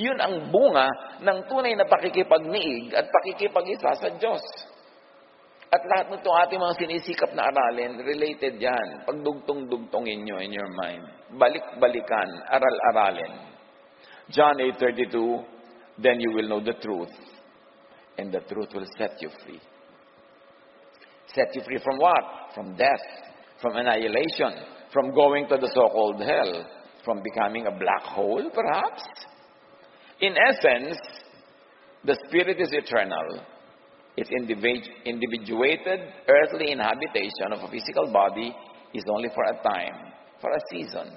Yun ang bunga ng tunay na pakikipagniig at pakikipag-isa sa Diyos. At lahat ng itong ating mga sinisikap na aralin, related yan. Pagdugtong-dugtongin nyo in your mind. Balik-balikan, aral-aralin. John 8:32, then you will know the truth, and the truth will set you free. Set you free from what? From death, from annihilation, from going to the so-called hell, from becoming a black hole, perhaps. In essence, the spirit is eternal. Its individuated earthly inhabitation of a physical body is only for a time, for a season,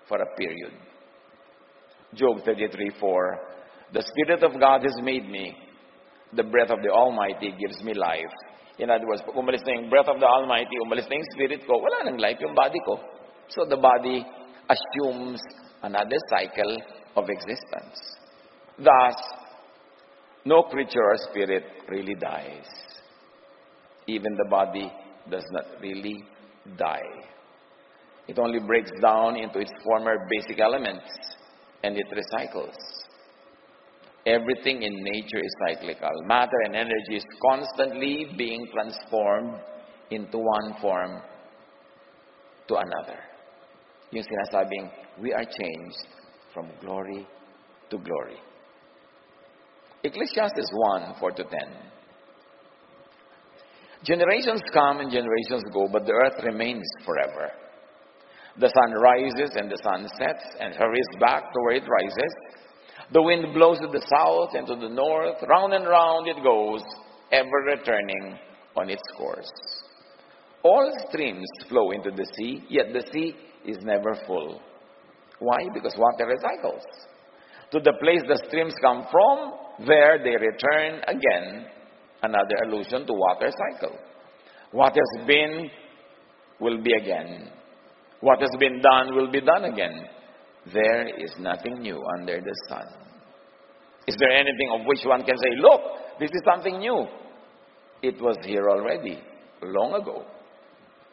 for a period. Job 33:4, the Spirit of God has made me. The breath of the Almighty gives me life. In other words, pag umalis na yung breath of the Almighty, umalis na yung spirit ko, wala nang life yung body ko. So the body assumes another cycle of existence. Thus, no creature or spirit really dies. Even the body does not really die. It only breaks down into its former basic elements, and it recycles. Everything in nature is cyclical. Matter and energy is constantly being transformed into one form to another. Yung sinasabing, we are changed from glory to glory. Ecclesiastes 1:4-10. Generations come and generations go, but the earth remains forever. The sun rises and the sun sets and hurries back to where it rises. The wind blows to the south and to the north. Round and round it goes, ever returning on its course. All streams flow into the sea, yet the sea is never full. Why? Because water recycles. To the place the streams come from, there they return again. Another allusion to water cycle. What has been will be again. What has been done will be done again. There is nothing new under the sun. Is there anything of which one can say, look, this is something new? It was here already, long ago.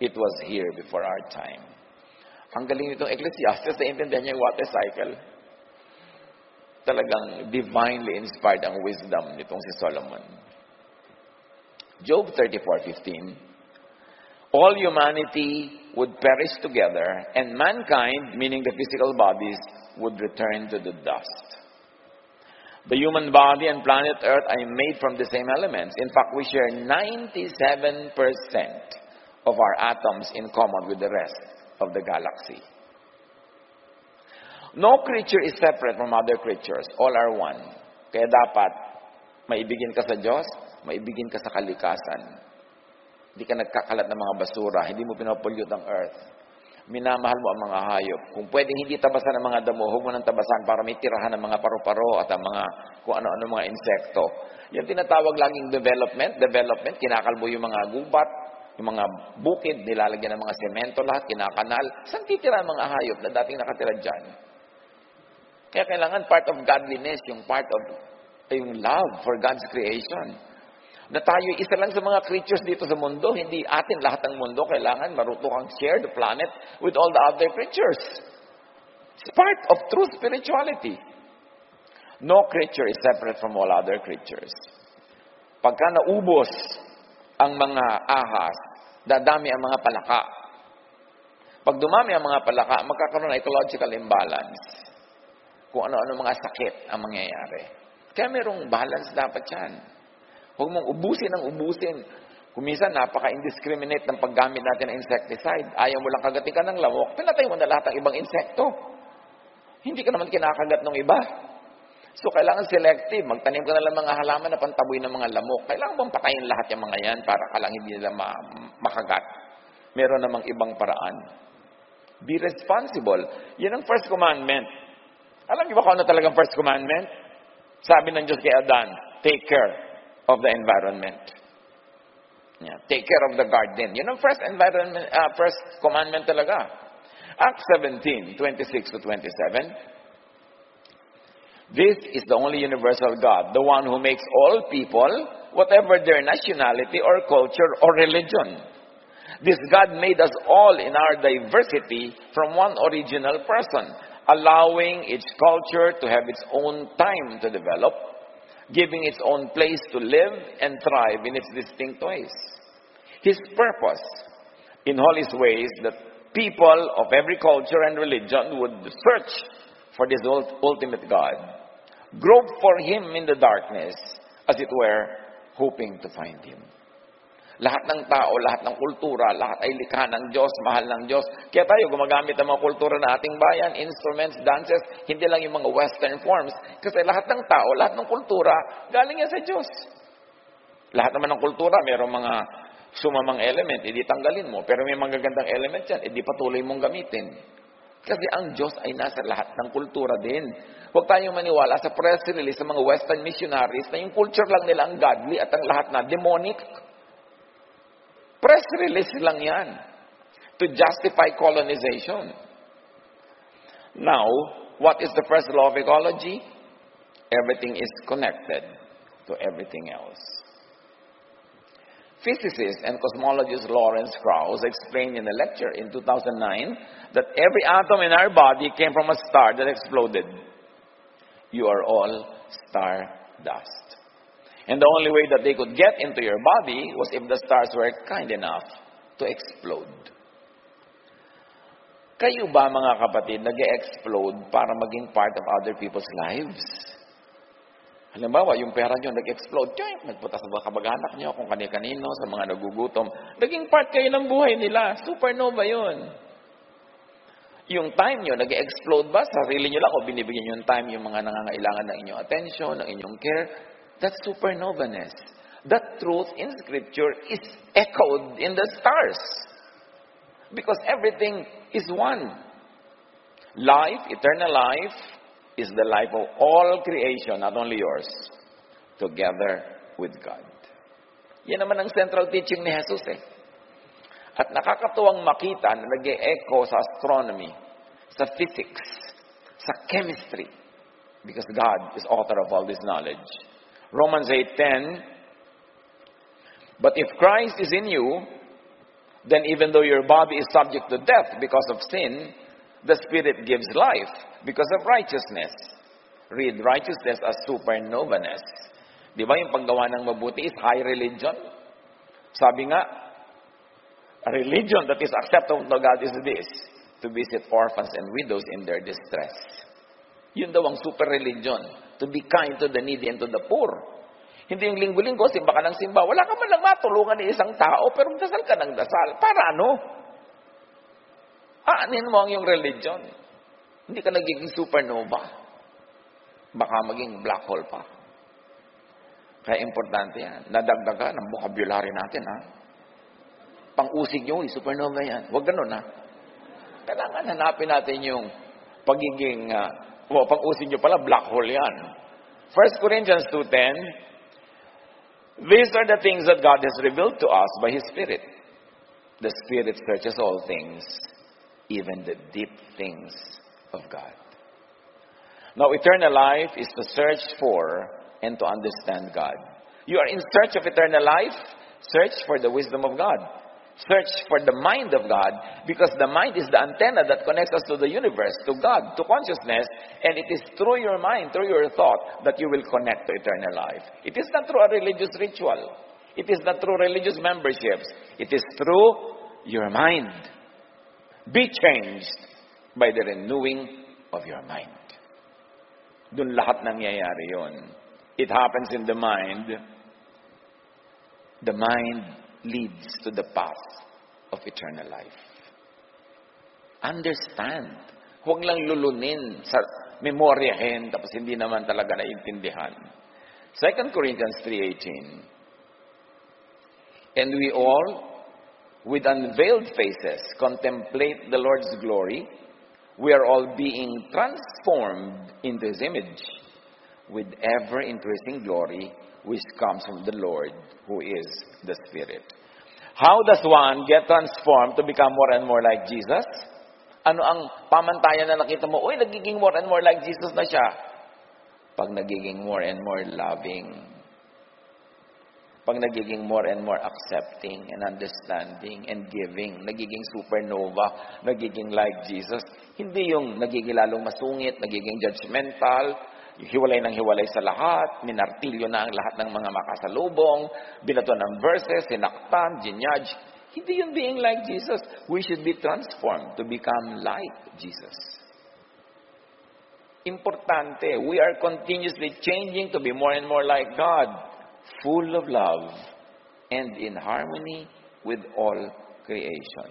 It was here before our time. Ang galing nitong Ecclesiastes, naintindihan niya yung water cycle. Talagang divinely inspired ang wisdom nitong si Solomon. Job 34:15. All humanity would perish together, and mankind, meaning the physical bodies, would return to the dust. The human body and planet Earth are made from the same elements. In fact, we share 97% of our atoms in common with the rest of the galaxy. No creature is separate from other creatures. All are one. Kaya dapat, maibigin ka sa Diyos, maibigin ka sa kalikasan. Hindi ka nagkakalat ng mga basura, hindi mo pinapollute ang earth. Minamahal mo ang mga hayop. Kung pwedeng hindi tabasan ng mga damo, huwag mo nang tabasan para may tirahan ng mga paru-paro at ang mga kung ano-ano mga insekto. Yung tinatawag laging development, kinakalbo yung mga gubat, yung mga bukid, nilalagyan ng mga semento lahat, kinakanal. Saan titira ang mga hayop na dating nakatira dyan? Kaya kailangan part of godliness, yung part of yung love for God's creation. Na tayo isa lang sa mga creatures dito sa mundo, hindi atin lahat ng mundo. Kailangan maruto kang share the planet with all the other creatures. It's part of true spirituality. No creature is separate from all other creatures. Pagka naubos ang mga ahas, dadami ang mga palaka. Pag dumami ang mga palaka, magkakaroon ng ecological imbalance. Kung ano-ano mga sakit ang mangyayari. Kaya mayroong balance dapat yan. Huwag mong ubusin ang ubusin. Kung minsan, napaka-indiscriminate ng paggamit natin ng insecticide. Ayaw mo lang kagatin ka ng lamok, pinatay mo na lahat ng ibang insekto. Hindi ka naman kinakagat ng iba. So, kailangan selective. Magtanim ka na lang mga halaman na pantaboy ng mga lamok. Kailangan bang patayin lahat yung mga yan para ka lang hindi nila makagat? Meron namang ibang paraan. Be responsible. Yan ang first commandment. Alam niyo ba kung ano talagang first commandment? Sabi ng Diyos kay Adan, take care of the environment. Yeah, take care of the garden. Yun ang first commandment talaga. Acts 17:26 to 27. This is the only universal God, the one who makes all people, whatever their nationality or culture or religion. This God made us all in our diversity from one original person, allowing each culture to have its own time to develop, giving its own place to live and thrive in its distinct ways. His purpose in all his ways that people of every culture and religion would search for this ultimate God, grope for him in the darkness, as it were, hoping to find him. Lahat ng tao, lahat ng kultura, lahat ay likha ng Diyos, mahal ng Diyos. Kaya tayo gumagamit ng mga kultura ng ating bayan, instruments, dances, hindi lang yung mga Western forms. Kasi lahat ng tao, lahat ng kultura, galing yan sa Diyos. Lahat naman ng kultura, mayroong mga sumamang element, hindi tanggalin mo. Pero may magagandang element yan, hindi patuloy mong gamitin. Kasi ang Diyos ay nasa lahat ng kultura din. Huwag tayong maniwala sa press release sa mga Western missionaries na yung culture lang nila ang godly at ang lahat na demonic. Press release lang yan to justify colonization. Now, what is the first law of ecology? Everything is connected to everything else. Physicist and cosmologist Lawrence Krauss explained in a lecture in 2009 that every atom in our body came from a star that exploded. You are all star dust. And the only way that they could get into your body was if the stars were kind enough to explode. Kayo ba, mga kapatid, nag-explode para maging part of other people's lives? Halimbawa, yung pera nyo nag-explode, nagpunta sa mga kamag-anak nyo, kung kani-kanino, sa mga nagugutom. Naging part kayo ng buhay nila. Supernova yun. Yung time nyo, nag-explode ba? Sarili nyo lang o binibigyan nyo yung time yung mga nangangailangan ng inyong attention, ng inyong care? That's supernova-ness. That truth in Scripture is echoed in the stars. Because everything is one. Life, eternal life, is the life of all creation, not only yours, together with God. Yan naman ang central teaching ni Jesus eh. At nakakatuwang makita na nag-e-echo sa astronomy, sa physics, sa chemistry, because God is author of all this knowledge. Romans 8:10, but if Christ is in you, then even though your body is subject to death because of sin, the Spirit gives life because of righteousness. Read righteousness as supernova-ness. Di ba yung paggawa ng mabuti is high religion? Sabi nga, a religion that is acceptable to God is this, to visit orphans and widows in their distress. Yun daw ang super religion, to be kind to the needy and to the poor. Hindi yung linggo-linggo, simba ka ng simba. Wala ka man lang matulungan ni isang tao, pero dasal ka ng dasal. Para ano? Aanin mo ang iyong religion. Hindi ka nagiging supernova. Baka maging black hole pa. Kaya importante yan. Nadagdagan ng vocabulary natin, ha? Pang-usig nyo, supernova yan. Huwag ganun, ha? Kailangan hanapin natin yung pagiging, pang-usig nyo pala, black hole yan. 1 Corinthians 2:10, these are the things that God has revealed to us by His Spirit. The Spirit searches all things, even the deep things of God. Now, eternal life is to search for and to understand God. You are in search of eternal life? Search for the wisdom of God. Search for the mind of God, because the mind is the antenna that connects us to the universe, to God, to consciousness, and it is through your mind, through your thought, that you will connect to eternal life. It is not through a religious ritual. It is not through religious memberships. It is through your mind. Be changed by the renewing of your mind. Dun lahat nangyayari yun. It happens in the mind. The mind leads to the path of eternal life. Understand. Huwag lang lulunin sa memoryahin tapos hindi naman talaga naiintindihan. 2 Corinthians 3:18. And we all, with unveiled faces, contemplate the Lord's glory. We are all being transformed into His image with ever-increasing glory, which comes from the Lord, who is the Spirit. How does one get transformed to become more and more like Jesus? Ano ang pamantayan na nakita mo? Uy, nagiging more and more like Jesus na siya. Pag nagiging more and more loving. Pag nagiging more and more accepting and understanding and giving. Nagiging supernova. Nagiging like Jesus. Hindi yung nagiging lalong masungit, nagiging judgmental, hiwalay ng hiwalay sa lahat, minartilyo na ang lahat ng mga makasalubong, binato ng verses, sinaktan, ginyadge. Hindi yun being like Jesus. We should be transformed to become like Jesus. Importante, we are continuously changing to be more and more like God, full of love and in harmony with all creation.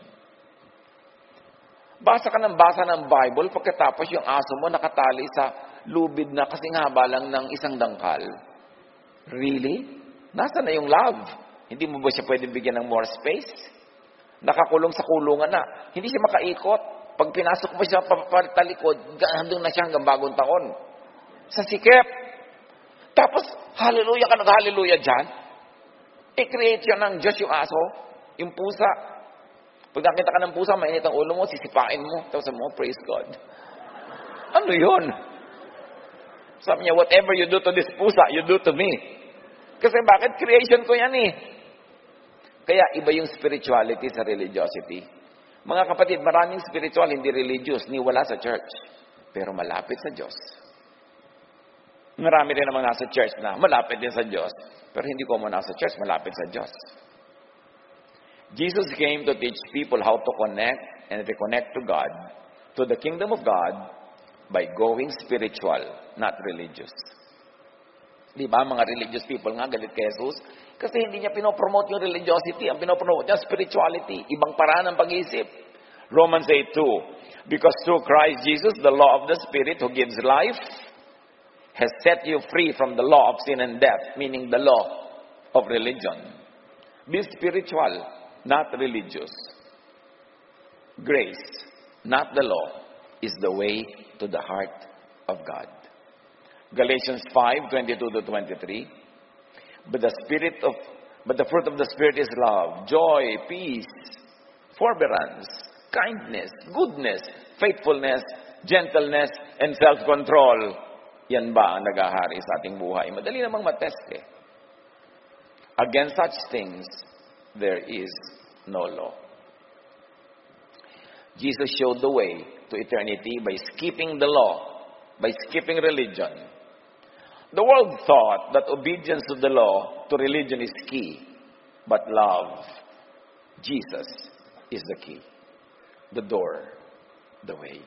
Basa ka ng basa ng Bible, pagkatapos yung aso mo nakatali sa lubid na kasing haba lang ng isang dangkal. Really? Nasaan na yung love? Hindi mo ba siya pwede bigyan ng more space? Nakakulong sa kulungan na. Hindi siya makaikot. Pag pinasok mo siya papatalikod, hanggang na siya hanggang bagong taon. Sa sikip. Tapos, hallelujah ka nag-hallelujah dyan. I-create siya ng Diyos yung aso, yung pusa. Pag nakita ka ng pusa, mainit ang ulo mo, sisipain mo. Tapos mo, praise God. Ano yun? Sabi niya, whatever you do to this pusa, you do to me. Kasi bakit? Creation ko yan eh. Kaya iba yung spirituality sa religiosity. Mga kapatid, maraming spiritual, hindi religious, ni wala sa church. Pero malapit sa Diyos. Marami rin naman nasa church na malapit din sa Diyos. Pero hindi ko mo nasa church, malapit sa Diyos. Jesus came to teach people how to connect and reconnect to God, to the kingdom of God, by going spiritual, not religious. Di ba, mga religious people nga, galit kay Jesus, kasi hindi niya pinopromote yung religiosity, ang pinopromote niya, spirituality, ibang paraan ng pag-iisip. Romans 8:2, because through Christ Jesus, the law of the Spirit who gives life, has set you free from the law of sin and death, meaning the law of religion. Be spiritual, not religious. Grace, not the law, is the way to the heart of God. Galatians 5:22-23. But the fruit of the Spirit is love, joy, peace, forbearance, kindness, goodness, faithfulness, gentleness, and self-control. Yan ba ang nagahari sa ating buhay? Madali namang matest eh. Against such things, there is no law. Jesus showed the way to eternity by skipping the law, by skipping religion. The world thought that obedience to the law, to religion is key. But love, Jesus, is the key. The door, the way.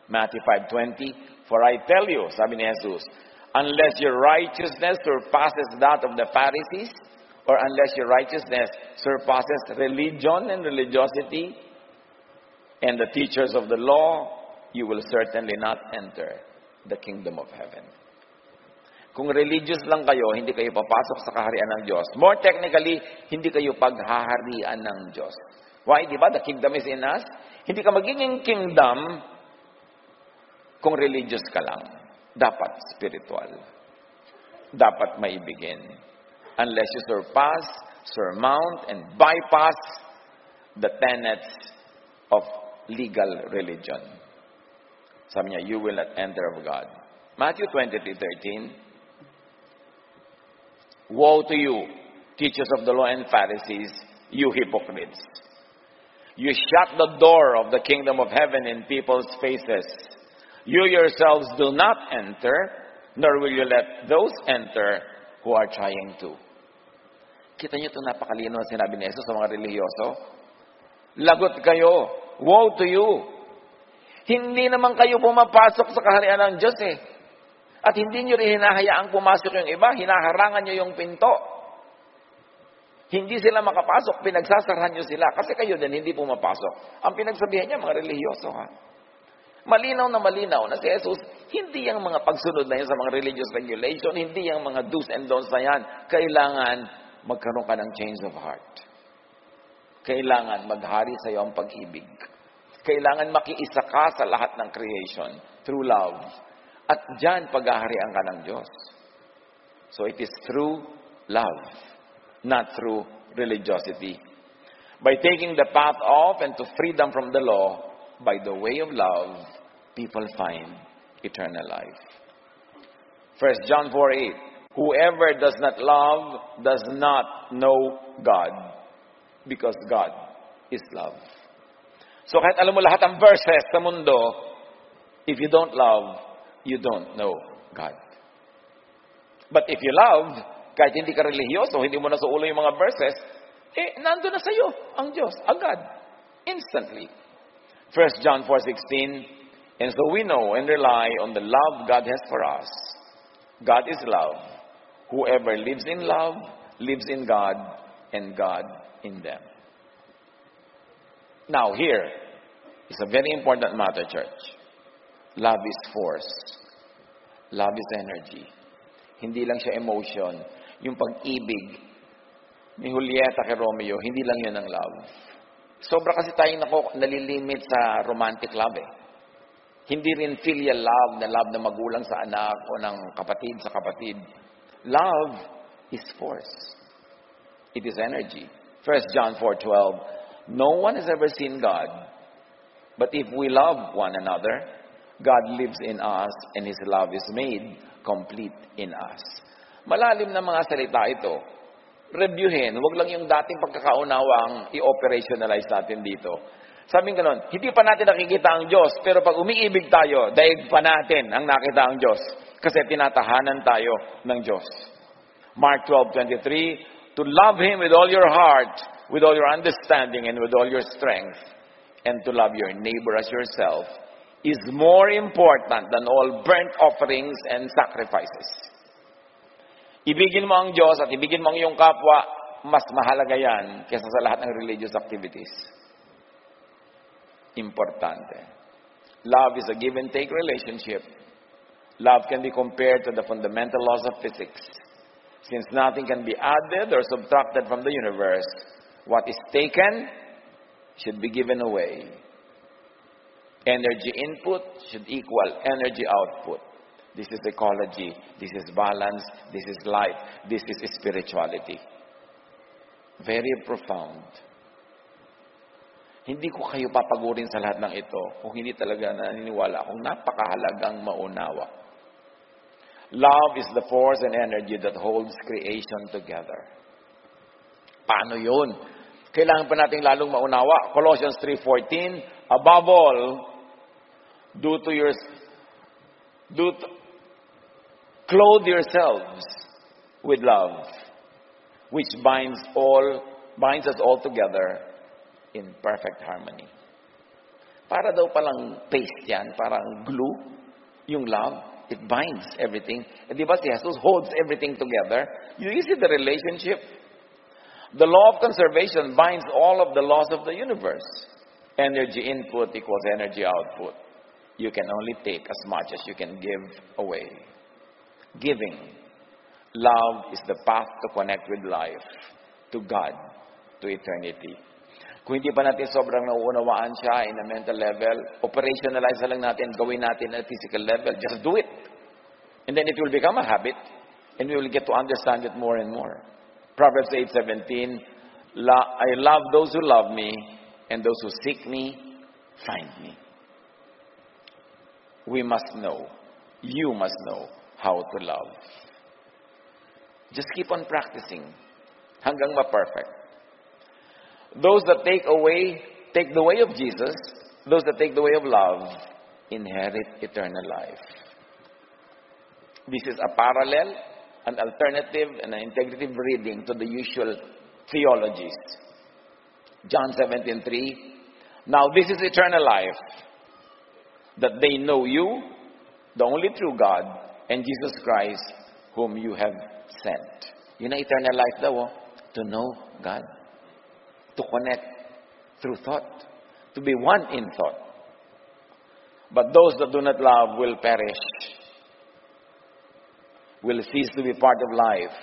Matthew 5:20, for I tell you, sabi ni Jesus, unless your righteousness surpasses that of the Pharisees, or unless your righteousness surpasses religion and religiosity, and the teachers of the law, you will certainly not enter the kingdom of heaven. Kung religious lang kayo, hindi kayo papasok sa kaharian ng Diyos. More technically, hindi kayo paghaharian ng Diyos. Why? Di ba? The kingdom is in us. Hindi ka magiging kingdom kung religious ka lang. Dapat spiritual. Dapat maibigin. Unless you surpass, surmount, and bypass the tenets of legal religion. Sabi niya, you will not enter of God. Matthew 23:13. Woe to you, teachers of the law and Pharisees, you hypocrites! You shut the door of the kingdom of heaven in people's faces. You yourselves do not enter, nor will you let those enter who are trying to. Kita niyo ito, napakalino ang sinabi ni Jesus sa mga relihiyoso. Lagot kayo. Woe to you. Hindi naman kayo pumapasok sa kaharian ng Diyos eh. At hindi niyo rin hinahayaang pumasok yung iba. Hinaharangan niyo yung pinto. Hindi sila makapasok. Pinagsasarahan niyo sila. Kasi kayo din hindi pumapasok. Ang pinagsabihan niya, mga relihiyoso ha. Malinaw na si Jesus, hindi yung mga pagsunod na yan sa mga religious regulation, hindi yung mga do's and don'ts na yan. Kailangan magkaroon ka ng change of heart. Kailangan maghari sa iyo ang pag-ibig. Kailangan makiisa ka sa lahat ng creation through love. At diyan paghaharian ka ng Diyos. So it is through love, not through religiosity. By taking the path off and to freedom from the law, by the way of love, people find eternal life. 1 John 4:8. Whoever does not love does not know God, because God is love. So kahit alam mo lahat ng verses sa mundo, if you don't love, you don't know God. But if you love, kahit hindi ka relihiyoso, hindi mo na sa ulo yung mga verses, nandun na sa iyo ang Diyos, agad, instantly. 1 John 4:16, and so we know and rely on the love God has for us. God is love. Whoever lives in love, lives in God, and God in them. Now here is a very important matter, church. Love is force. Love is energy. Hindi lang siya emotion. Yung pag-ibig ni Julieta kay Romeo, hindi lang yun ang love. Sobra kasi tayong nalilimit sa romantic love eh. Hindi rin filial love na magulang sa anak o ng kapatid sa kapatid. Love is force. It is energy. 1 John 4:12. No one has ever seen God, but if we love one another, God lives in us and His love is made complete in us. Malalim na mga salita ito. Reviewin, huwag lang yung dating pagkakaunawang i-operationalize natin dito. Sabing ganon, hindi pa natin nakikita ang Diyos, pero pag umiibig tayo, daig pa natin ang nakita ang Diyos. Kasi tinatahanan tayo ng Diyos. Mark 12:23, to love Him with all your heart, with all your understanding, and with all your strength, and to love your neighbor as yourself, is more important than all burnt offerings and sacrifices. Ibigin mo ang Diyos at ibigin mo ang iyong kapwa, mas mahalaga yan kaysa sa lahat ng religious activities. Importante. Love is a give and take relationship. Love can be compared to the fundamental laws of physics. Since nothing can be added or subtracted from the universe, what is taken should be given away. Energy input should equal energy output. This is ecology. This is balance. This is life. This is spirituality. Very profound. Hindi ko kayo papagurin sa lahat ng ito kung hindi talaga naniniwala akong napakahalagang maunawa. Love is the force and energy that holds creation together. Paano yun? Kailangan pa natin lalong maunawa. Colossians 3:14, above all, clothe yourselves with love, which binds us all together in perfect harmony. Para daw palang paste yan, parang glue, yung love. It binds everything. And di ba si Jesus holds everything together? You see the relationship? The law of conservation binds all of the laws of the universe. Energy input equals energy output. You can only take as much as you can give away. Giving. Love is the path to connect with life, to God, to eternity. Kung hindi pa natin sobrang nauunawaan siya in a mental level, operationalize na lang natin, gawin natin at physical level. Just do it. And then it will become a habit, and we will get to understand it more and more. Proverbs 8:17, I love those who love me, and those who seek me, find me. We must know, you must know how to love. Just keep on practicing hanggang ma-perfect. Those that take the way of Jesus, those that take the way of love, inherit eternal life. This is a parallel, an alternative, and an integrative reading to the usual theologies. John 17:3. Now this is eternal life, that they know you, the only true God, and Jesus Christ, whom you have sent. Yun ang eternal life daw, to know God, to connect through thought, to be one in thought. But those that do not love will perish, will cease to be part of life,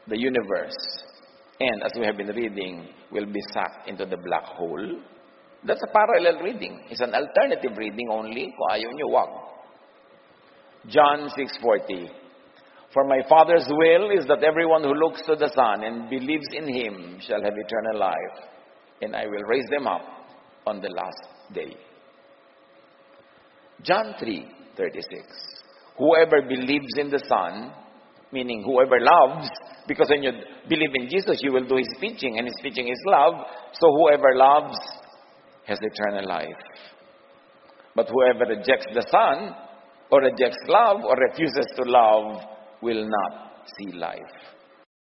the universe, and as we have been reading, will be sucked into the black hole. That's a parallel reading. It's an alternative reading only. Kung ayaw nyo, wag. John 6:40. For my Father's will is that everyone who looks to the Son and believes in Him shall have eternal life, and I will raise them up on the last day. John 3:36. Whoever believes in the Son, meaning whoever loves, because when you believe in Jesus, you will do His teaching, and His teaching is love. So whoever loves has eternal life. But whoever rejects the Son, or rejects love, or refuses to love, will not see life.